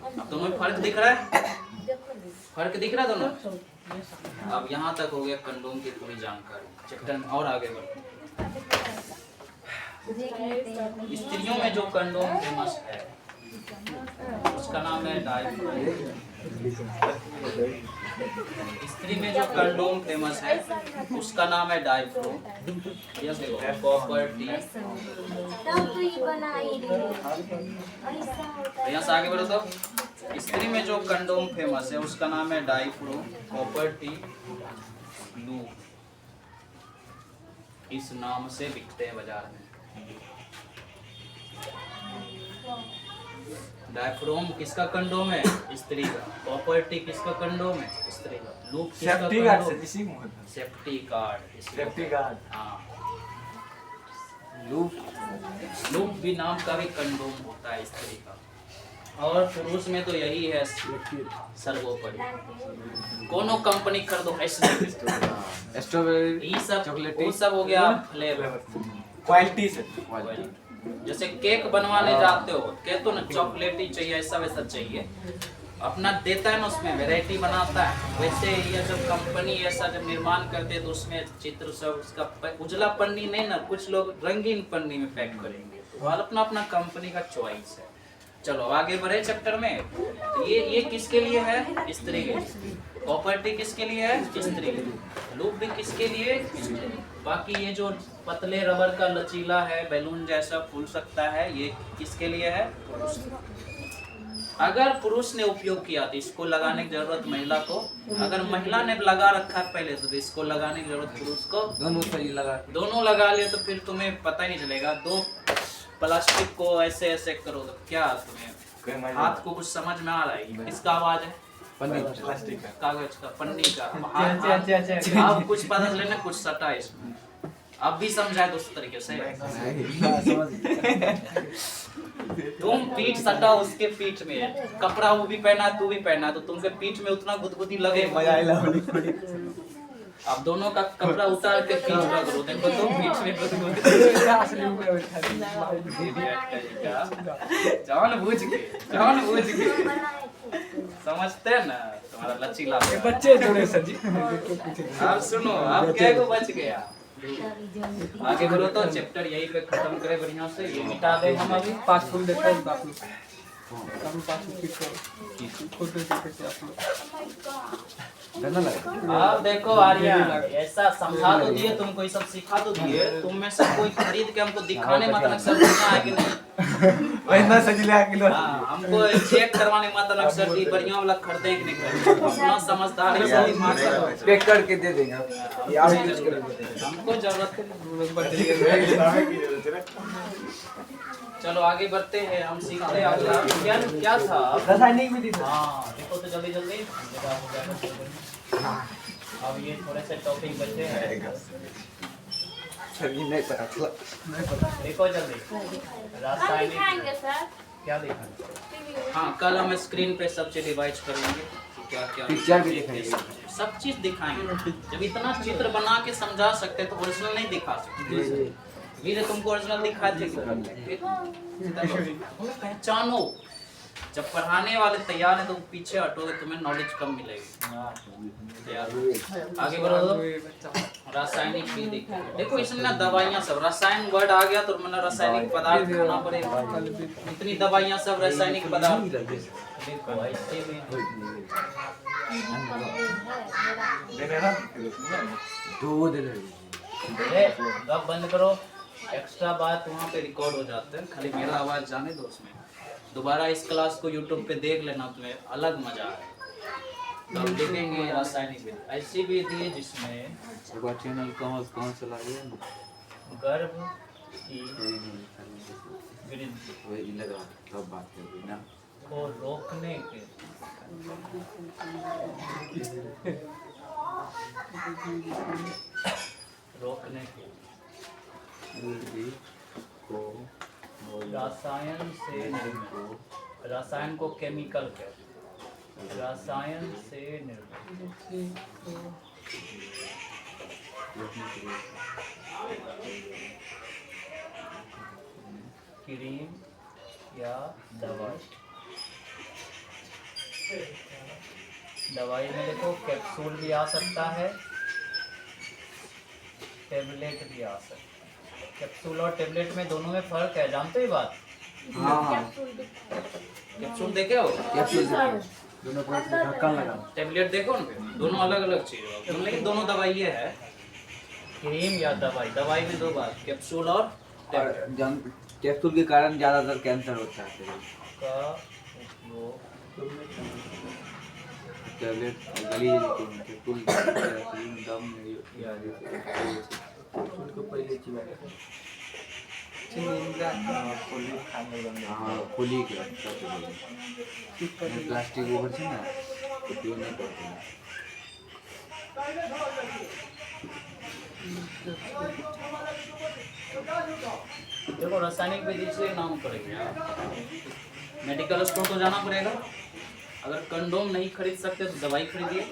अब दोनों में फर्क दिख रहा है, फर्क दिख रहा है दोनों। अब यहाँ तक हो गया कंडोम की पूरी जानकारी। चैप्टर में और आगे बढ़ते। स्त्रियों में जो कंडोम फेमस है उसका नाम है डायफ्रोम। स्त्री में जो कंडोम फेमस है उसका नाम है डायफ्रोम। यह देखो कॉपर टी। यहाँ से आगे बढ़ो तो स्त्री में जो कंडोम फेमस है उसका नाम है डायफ्रोम, कॉपर टी, ब्लू। इस नाम से बिकते हैं बाजार में। डायफ्रोम किसका कंडोम है, स्त्री का। कॉपर टी किसका कंडोम है, स्त्री का। लूप किसका कंडोम है, सेफ्टी गार्ड। हाँ, लूप भी नाम का भी कंडोम होता है स्त्री का। और पुरुष में तो यही है सर्वोपरि। कोनो कंपनी कर दो, स्ट्रॉबेरी, चॉकलेट, वो सब हो गया फ्लेवर, क्वालिटी से। जैसे केक बनवाने जाते हो, कहते हो ना चॉकलेटी चाहिए, ऐसा वैसा चाहिए, अपना देता है ना, उसमें वैरायटी बनाता है। वैसे ये जब कंपनी ऐसा जब निर्माण करते हैं तो उसमें चित्र सब उसका उजला पन्नी नहीं ना, कुछ लोग रंगीन पन्नी में पैक करेंगे। तो अपना अपना कंपनी का चॉइस है। चलो आगे बढ़े चैप्टर में। तो ये किसके लिए है, स्त्री के लिए। प्रॉपर्टी किसके लिए है, स्त्री के लिए। लूप भी किसके लिए, स्त्री। बाकी ये जो पतले रबर का लचीला है, बैलून जैसा फूल सकता है, ये किसके लिए है, पुरुष। अगर पुरुष ने उपयोग किया तो इसको लगाने की जरूरत महिला को। अगर महिला ने लगा रखा है पहले तो इसको लगाने की जरूरत पुरुष को। दोनों लगा ले तो फिर तुम्हें पता ही नहीं चलेगा। दो प्लास्टिक को ऐसे ऐसे करो तो क्या तुम्हें हाथ को कुछ समझ में आ रहा है, किसका आवाज है, प्लास्टिक का, कागज का, पन्नी का। अब कुछ पता चले ना, कुछ सटा है इसमें। अब भी समझाए दूसरे तरीके से। तुम पीठ सटा उसके पीठ में, कपड़ा वो भी पहना तू भी पहना, तो तुमके पीठ में उतना गुदगुदी लगे। अब दोनों का कपड़ा उतार के पीठ रख दो, देखो तो पीठ में गुदगुदी। जान बूझ के समझते हैं ना, तुम्हारा लचीला बच्चे जोड़े सर जी। अब सुनो, अब क्या को बच गया। आगे बढ़ो तो चैप्टर यहीं पे खत्म करे बढ़िया से। ये मिटा दे हम अभी। 5 फुल देखते हैं आप लोग। 5 फुल खुद देख सकते हैं आप लोग। गंदा लगा। अब देखो आर्यन, ऐसा समझा तो दिए, तुमको ये सब सिखा तो दिए, तुम में से कोई खरीद के हमको दिखाने मतलब सर बढ़िया है कि नहीं? वैसा सज लिया किलो। हाँ, हमको चेक करवाने मतलब सर जी बढ़िया वाला खरीदे कि नहीं खरीदे? अपना समझदारी से दिमाग लगाओ। पैक करके दे देंगे यार, यूज करेंगे। हमको जरूरत है। चलो आगे बढ़ते हैं, हम सीखते हैं अगला क्या क्या था। रासायनिक विधि था। हाँ देखो तो जल्दी जल्दी। अब ये थोड़े से टॉपिक बचे हैं, सर ये नहीं पता चला। देखो जल्दी। हम रासायनिक दिखाएंगे सर क्या देखा? टीवी में। हाँ कल हम स्क्रीन पे सब चीज डिवाइड करेंगे कि क्या क्या पिक्चर भी दिखाएंगे। सब चीज दिखाएंगे। जब इतना चित्र बना के समझा सकते तो ओरिजिनल नहीं दिखा सकते। वीर तुमको ओरिजिनल दिखाए थे, पहचानो। जब पढ़ाने वाले तैयार है तो पीछे हटोगे, तुम्हें नॉलेज कम मिलेगी। आगे बढ़ो। रासायनिक विधि देखो, इसमें ना दवाइयाँ सब, रसायन वर्ड आ गया तो मतलब रासायनिक पदार्थ खाना पड़ेगा। इतनी दवाइयाँ सब रासायनिक पदार्थ। देखो ऐसे भी दूध गप बंद करो। एक्स्ट्रा बात वहाँ पे रिकॉर्ड हो जाते हैं, खाली मेरा आवाज जाने दो उसमें। दोबारा इस क्लास को यूट्यूब पे देख लेना, तुम्हें अलग मजा है। तो हम देखेंगे रासायनिक विधि, ऐसी विधि है जिसमें चैनल कौन सा लगे गर्भ की वृद्धि वही लगा सब बात कर ना को रोकने के रसायन से निर्मित, रसायन को केमिकल कहते हैं, रसायन से निर्मित क्रीम या दवाई। दवाई में देखो कैप्सूल भी आ सकता है, टेबलेट भी आ सकता है। कैप्सूल और टेबलेट में दोनों में फर्क है, जानते हो ये बात? कैप्सूल देखे हो? दोनों को ढक्कन लगा। टेबलेट देखो ना, दोनों अलग अलग चीज है, लेकिन दोनों दवाई है। क्रीम या दवाई, दवाई में दो बात, कैप्सूल और टेबलेट। कैप्सूल के कारण ज्यादातर कैंसर होता है। का उपयोग टैबलेट गली कैप्सूल दम या उनको पहले खोली के प्लास्टिक ऊपर से ना उपयोग नहीं करते हैं। देखो रासायनिक विधि से नाम पड़ेगा, मेडिकल स्टोर तो जाना पड़ेगा। अगर कंडोम नहीं खरीद सकते तो दवाई खरीदिए।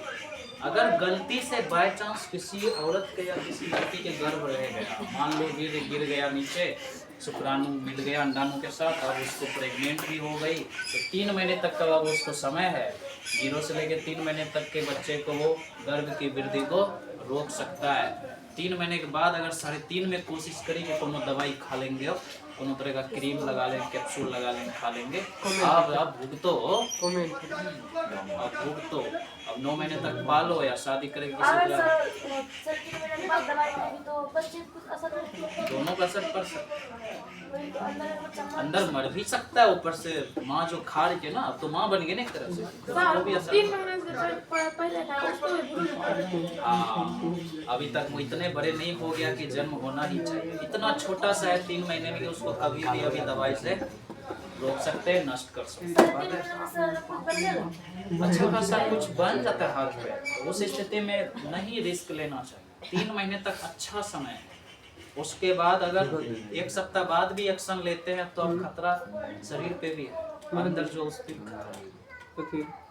अगर गलती से बाय चांस किसी औरत के या किसी लड़की के गर्भ रह गया, मान लो गिर गया नीचे, शुक्राणु मिल गया अंडाणु के साथ और उसको प्रेग्नेंट भी हो गई, तो 3 महीने तक का अब उसको समय है, 0 से लेकर 3 महीने तक के बच्चे को वो गर्भ की वृद्धि को रोक सकता है। 3 महीने के बाद अगर 3.5 में कोशिश करी कि कोनो दवाई खा लेंगे, अब कोनो तरह का क्रीम लगा लेंगे, कैप्सूल लगा लेंगे, खा लेंगे, अब भुगतो, अब भुगतो। अब 9 महीने तक पालो या शादी करेंगे किसी का, दोनों का असर पड़ सकता है। अंदर मर भी सकता है, ऊपर से माँ जो खा रही है ना, अब तो माँ बन गई ना एक तरह से, तो भी असर। हाँ, अभी तक वो इतने बड़े नहीं हो गया कि जन्म होना ही चाहिए। इतना छोटा सा है 3 महीने में, उसको कभी भी अभी दवाई से रोक सकते हैं, नष्ट कर सकते हैं। अच्छा खासा कुछ बन जाता है हाथ पे, तो उस स्थिति में नहीं रिस्क लेना चाहिए। 3 महीने तक अच्छा समय है, उसके बाद अगर 1 सप्ताह बाद भी एक्शन लेते हैं तो अब खतरा शरीर पे भी है, अंदर जो उसकी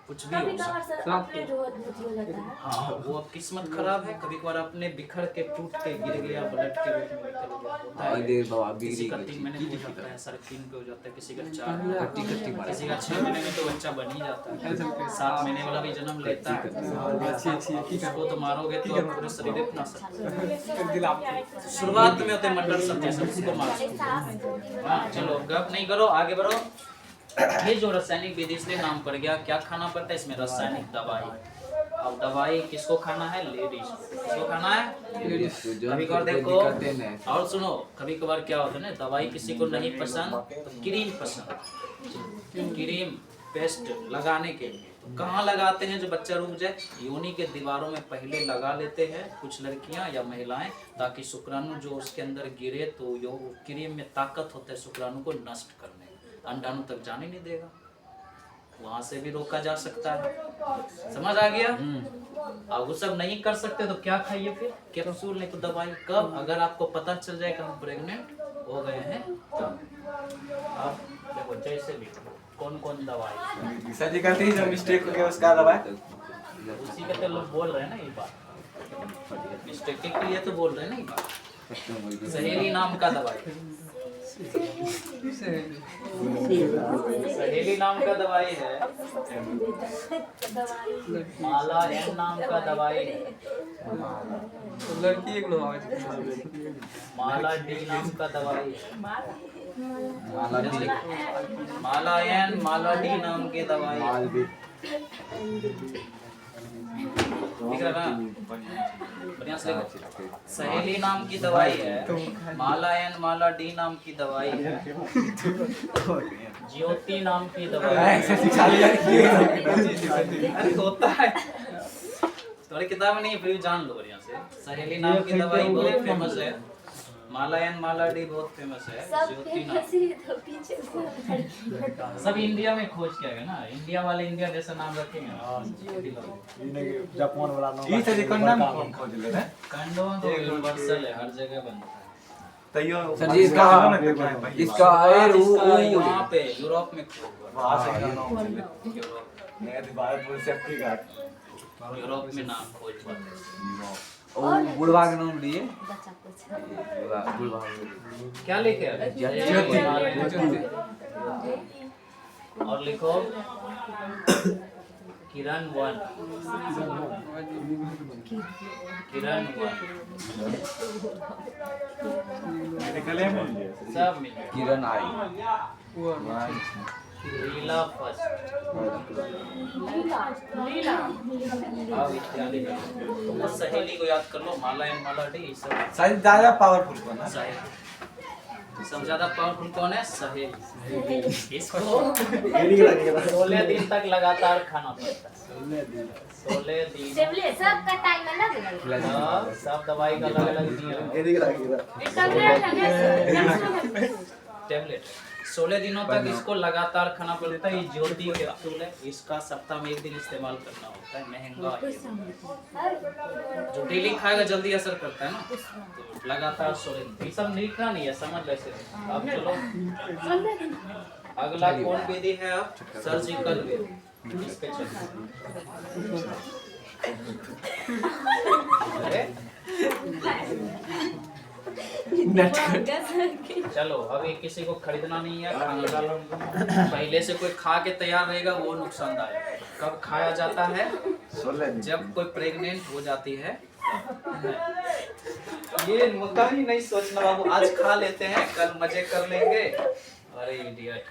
कुछ भी हो सकता है। हाँ, वो अब किस्मत खराब है, कभी कभार अपने बिखर के टूट के गिर गया, ब्लड के रूप में निकल गया होता है। किसी का 3 महीने में हो जाता है, 3.5 पे हो जाता है, किसी का 4, किसी का 6 महीने में तो बच्चा बन ही जाता है, 7 महीने वाला भी जन्म लेता है। उसको तो मारोगे तो अब पूरे शरीर अपना सकता। शुरुआत में होते मटर सब्जी सब उसको मार सकते। हाँ चलो गप नहीं करो, आगे बढ़ो। ये जो रासायनिक विधि से नाम पड़ गया, क्या खाना पड़ता है इसमें? रासायनिक दवाई। अब दवाई किसको खाना है? लेडीज को। किसको खाना है? लेडीज कभी कभार देखो, और सुनो, कभी कभार क्या होता है ना, दवाई किसी को नहीं पसंद तो क्रीम पसंद, क्रीम पेस्ट लगाने के लिए कहाँ लगाते हैं जो बच्चा रुक जाए? योनि के दीवारों में पहले लगा लेते हैं कुछ लड़कियां या महिलाएं, ताकि शुक्राणु जो उसके अंदर गिरे तो यो क्रीम में ताकत होता है शुक्राणु को नष्ट करने, अंडाणु तक जाने नहीं देगा, वहां से भी रोका जा सकता है। समझ आ गया? अब वो सब नहीं कर सकते तो क्या खाइए फिर? कैप्सूल नहीं तो दवाई। कब? अगर आपको पता चल जाए कि हम प्रेग्नेंट हो गए हैं तब। अब देखो जैसे भी कौन कौन दवाई, सर जी कहते हैं जो मिस्टेक हो गया उसका दवा है। उसी के तो लोग बोल रहे हैं ना ये बात, मिस्टेक के लिए तो बोल रहे हैं ना ये बात। सहेली नाम का दवाई, सहेली नाम का दवाई है। माला एन नाम का दवाई है। लड़की एक नवाज माला डी नाम का दवाई है। माला एन माला डी नाम की दवाई है। दिख रहा ना? बढ़िया से देखो। सहेली नाम की दवाई है, माला एन माला डी नाम की दवाई है, ज्योति नाम की दवाई है। अरे होता है, थोड़ी किताब नहीं फिर जान लो बढ़िया से। सहेली नाम की दवाई बहुत फेमस है, माला एन माला डी बहुत फेमस है, ज्योति नाम। सब इंडिया में खोज किया गया ना, इंडिया वाले इंडिया जैसा नाम रखेंगे ना। जापान वाला नाम ये सर कंडम कौन खोज ले रहा है? कंडोम तो यूनिवर्सल है, हर जगह बनता है। तैयो सर जी इसका आज इसका यहाँ पे यूरोप में खोज हुआ। वहां से क्या नाम है? यूरोप मैं तो भारत में सेफ्टी गार्ड यूरोप में नाम खोज हुआ। ओ बुढ़वा के नाम लिए बुढ़वा क्या लेके आ रहे? और लिखो किरण 1, किरण 1 निकले में सब मिल गया। किरण आई लीला फर्स्ट, अब इत्यादि तो बस सहेली को याद कर लो, माला एन माला डी ये सब शायद ज्यादा पावरफुल बना सहेली। सब ज्यादा पावरफुल कौन है? सहेली। इसको 16 दिन तक लगातार खाना पड़ता है। 16 दिन सबका टाइम अलग अलग हाँ, सब दवाई का अलग अलग नियम। टेबलेट 16 दिनों तक इसको लगातार खाना पड़ता है। ये ज्योति कैप्सूल है, इसका सप्ताह में 1 दिन इस्तेमाल करना होता है। महंगा है, जो डेली खाएगा जल्दी असर करता है ना, तो लगातार 16 दिन। ये सब लिखना नहीं है, समझ वैसे। अब चलो अगला कौन विधि है? अब सर्जिकल विधि, इस पे चलो। अरे चलो अभी किसी को खरीदना नहीं है, खाना डालो। पहले से कोई खा के तैयार रहेगा वो नुकसानदायक है। कब खाया जाता है? जब कोई प्रेग्नेंट हो जाती है। ये मुद्दा ही नहीं सोचना बाबू, आज खा लेते हैं कल मजे कर लेंगे। अरे इडियट।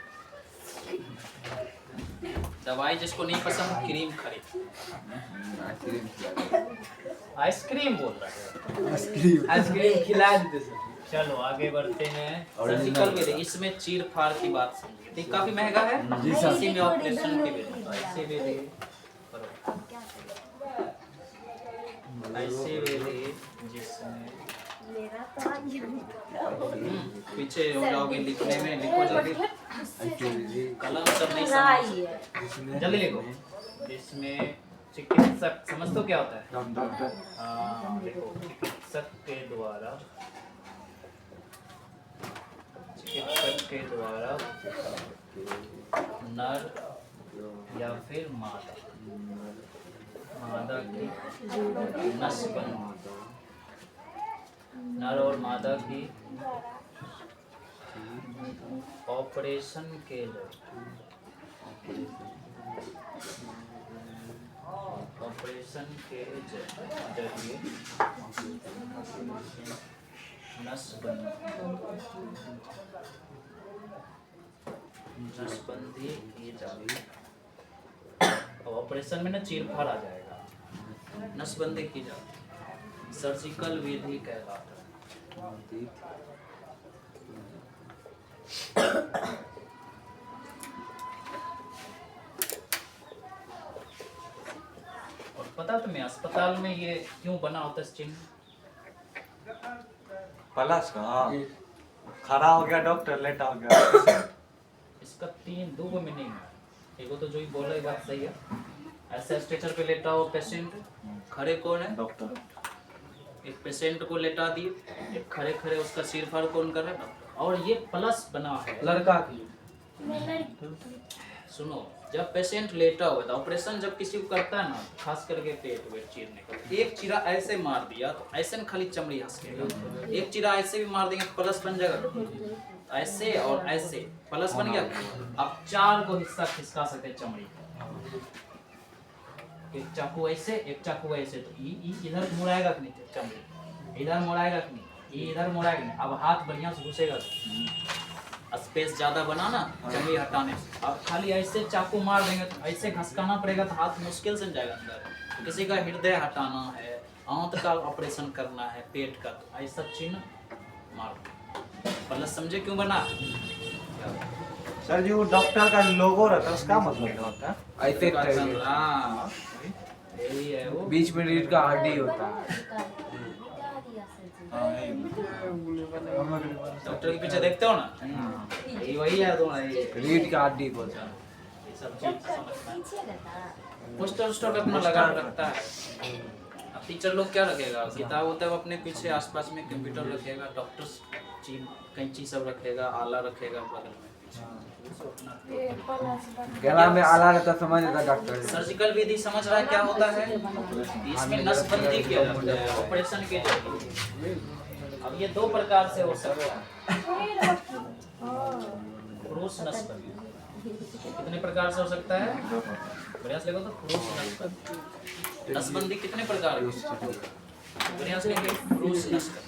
दवाई जिसको नहीं पसंद क्रीम खरीद। आइसक्रीम बोल रहा है, आइसक्रीम खिला देते सर। चलो आगे बढ़ते हैं। सर्जिकल विधि, इसमें चीर फाड़ की बात समझिए। तो काफी महंगा है जी सर। इसी में ऑपरेशन की विधि, ऐसे विधि ऐसे विधि जिसमें पीछे हो जाओगे लिखने में, लिखो जल्दी, कलम सब नहीं समझ, जल्दी लिखो। इसमें चिकित्सक समझ तो क्या होता है? हाँ देखो, चिकित्सक के द्वारा नर या फिर मादा की नसबंदी, नर और मादा की ऑपरेशन के जरिए नसबंदी की जाती है। ऑपरेशन में ना चीर फाड़ आ जाएगा। नसबंदी की जाती है, सर्जिकल विधि कहलाता है। और पता तुम्हें अस्पताल में ये क्यों बना होता है चिन्ह? प्लस का हाँ। खड़ा हो गया डॉक्टर, लेटा हो गया। इसका दो मीनिंग है। एगो तो जो ही बोला ये बात सही है, ऐसे स्ट्रेचर पे लेटा हो पेशेंट, खड़े कौन है? डॉक्टर। एक पेशेंट को लेटा दिए, एक खड़े खड़े उसका सिर फाड़ कौन कर रहा है? डॉक्टर। और ये प्लस बना है लड़का की। सुनो, जब पेशेंट लेटा हुआ था, ऑपरेशन जब किसी को करता है ना, खास करके पेट वेट चीरने का, एक चीरा ऐसे मार दिया तो ऐसे न खाली चमड़ी हंसकेगा, एक चीरा ऐसे भी मार देंगे तो प्लस बन जाएगा, ऐसे और ऐसे प्लस बन गया। अब 4 को हिस्सा खिसका सकते हैं चमड़ी का, एक चाकू ऐसे, एक चाकू ऐसे, तो इधर मुड़ाएगा कि नहीं चमड़ी, इधर मुड़ाएगा कि नहीं, इधर मुड़ाएगा नहीं। अब हाथ बढ़िया से घुसेगा, स्पेस ज्यादा बना ना चमड़ी हटाने से। अब खाली ऐसे चाकू मार देंगे तो ऐसे घसकाना पड़ेगा तो हाथ मुश्किल से जाएगा अंदर। किसी का हृदय हटाना है, आंत का ऑपरेशन करना है, पेट का, तो ऐसा चिन्ह मार। प्लस समझे क्यों बना? सर जी वो डॉक्टर का लोगो रहता है, उसका मतलब क्या होता है? ऐसे हाँ, यही है वो। बीच में रीढ़ का हड्डी होता है। हाँ, यही। डॉक्टर के पीछे देखते हो ना, यही वही है तुम्हारा, रीढ़ का हड्डी बोलता है। ये सब चीज समझना है। पोस्टर उस्टर अपना लगा रखता है। अब टीचर लोग क्या रखेगा? किताब होता है अपने पीछे, आसपास में कंप्यूटर रखेगा, डॉक्टर कैंची सब रखेगा, आला रखेगा बगल में। गला में आला रहता, समझ रहता डॉक्टर। सर्जिकल विधि समझ रहा है क्या होता है? इसमें नसबंदी किया जाता है, ऑपरेशन के जरिए। अब ये 2 प्रकार से हो सकता है, क्रूस नसबंदी। कितने प्रकार से हो सकता है? बढ़िया से देखो तो, क्रूस नसबंदी। नसबंदी कितने प्रकार की? बढ़िया से देखिए, क्रूस नसबंदी।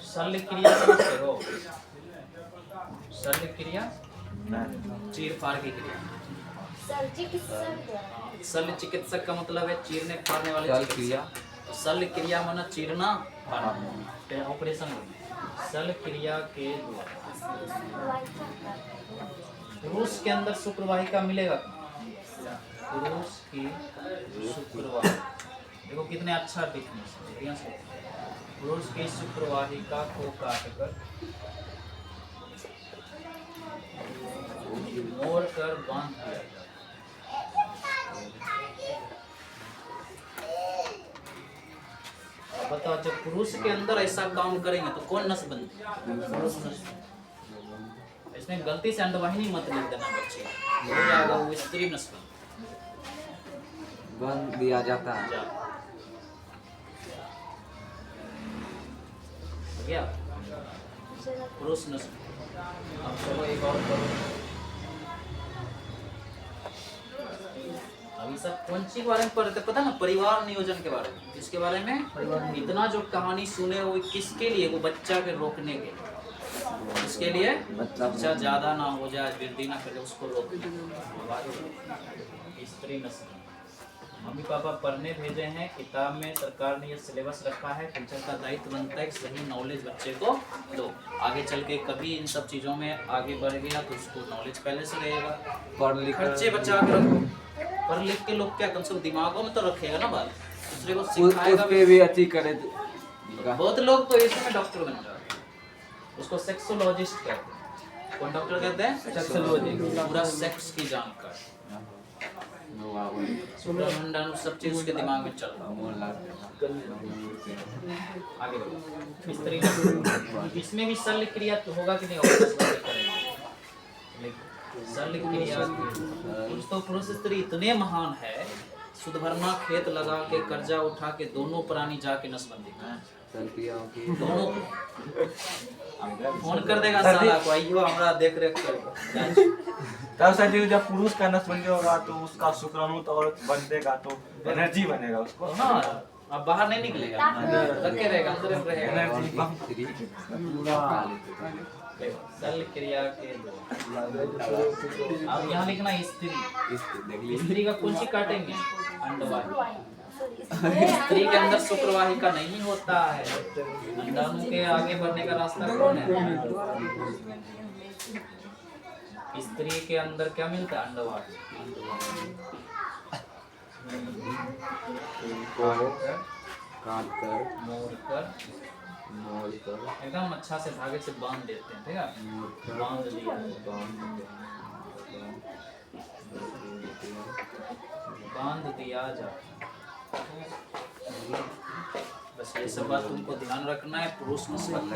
शल्य क्रिया समझते हो? शल्य क्रिया चीर फाड़ की क्रिया। शल्य चिकित्सक का मतलब है चीरने फाड़ने वाले चिकित्सक। शल्य क्रिया माना चीरना फाड़ना, ऑपरेशन। शल्य क्रिया के द्वारा पुरुष के अंदर शुक्रवाहिका मिलेगा। पुरुष की शुक्रवाहिका देखो कितने अच्छा दिखने से। पुरुष की शुक्रवाहिका को काटकर मोड़ कर बांध दिया जाता है। बताओ, जब पुरुष के अंदर ऐसा काम करेंगे तो कौन नस बनती है? पुरुष नस। इसमें गलती से अंडवाहिनी मत लिख देना बच्चे, हो जाएगा वो स्त्री नस बंद दिया जाता है। क्या पुरुष नस। अब चलो एक और करो। अभी सब कौन सी बारे में पढ़ते पता ना? परिवार नियोजन के बारे में। इसके बारे में इतना जो कहानी सुने वो किसके लिए? वो बच्चा के रोकने के लिए। इसके लिए बच्चा ज्यादा ना हो जाए, वृद्धि ना करे, उसको रोकने। स्त्री नस्ल। मम्मी पापा पढ़ने भेजे हैं, किताब में सरकार ने ये सिलेबस रखा है। टीचर का दायित्व बनता है कि सही नॉलेज बच्चे को दो। आगे चल के कभी इन सब चीज़ों में आगे बढ़ गया तो उसको नॉलेज पहले से रहेगा। पढ़ लिख खर्चे बचा के रखो। पढ़ लिख के लोग क्या कम से कम दिमागों में तो रखेगा ना बात, दूसरे को सिखाएगा पे भी अच्छी करे। बहुत लोग तो इसमें डॉक्टर बन जाते हैं, उसको सेक्सोलॉजिस्ट कहते हैं। कौन डॉक्टर कहते हैं? सेक्सोलॉजिस्ट। पूरा सेक्स की जानकारी, सुब्रमंडन सब चीज उसके दिमाग में चल रहा है। आगे बढ़ो। स्त्री इसमें भी शल्य क्रिया तो होगा कि नहीं होगा? शल्य क्रिया कुछ तो पुरुष स्त्री इतने महान है, सुध भरना खेत लगा के कर्जा उठा के दोनों प्राणी जाके नसबंदी दोनों फोन कर देगा साला को, आइयो हमरा देख रेख कर। तब सर जी जब पुरुष का नसबंदी होगा तो उसका शुक्राणु तो और बंधेगा तो एनर्जी बनेगा उसको। हाँ, अब बाहर नहीं निकलेगा, रखे रहेगा, अंदर रहेगा। एनर्जी सल क्रिया के दो। अब यहाँ लिखना स्त्री। स्त्री का कौन सी काटेंगे? अंडवाही। स्त्री के अंदर शुक्रवाहिका नहीं होता है। अंडाणु के आगे बढ़ने का रास्ता कौन है? स्त्री के अंदर क्या मिलता है? अंडवाही। काट कर मोड़ कर एकदम अच्छा से धागे से बांध देते हैं, ठीक है? बांध दिया, बांध दिया जा। बस ये सब बात तुमको ध्यान रखना है। पुरुष निष्पत्ति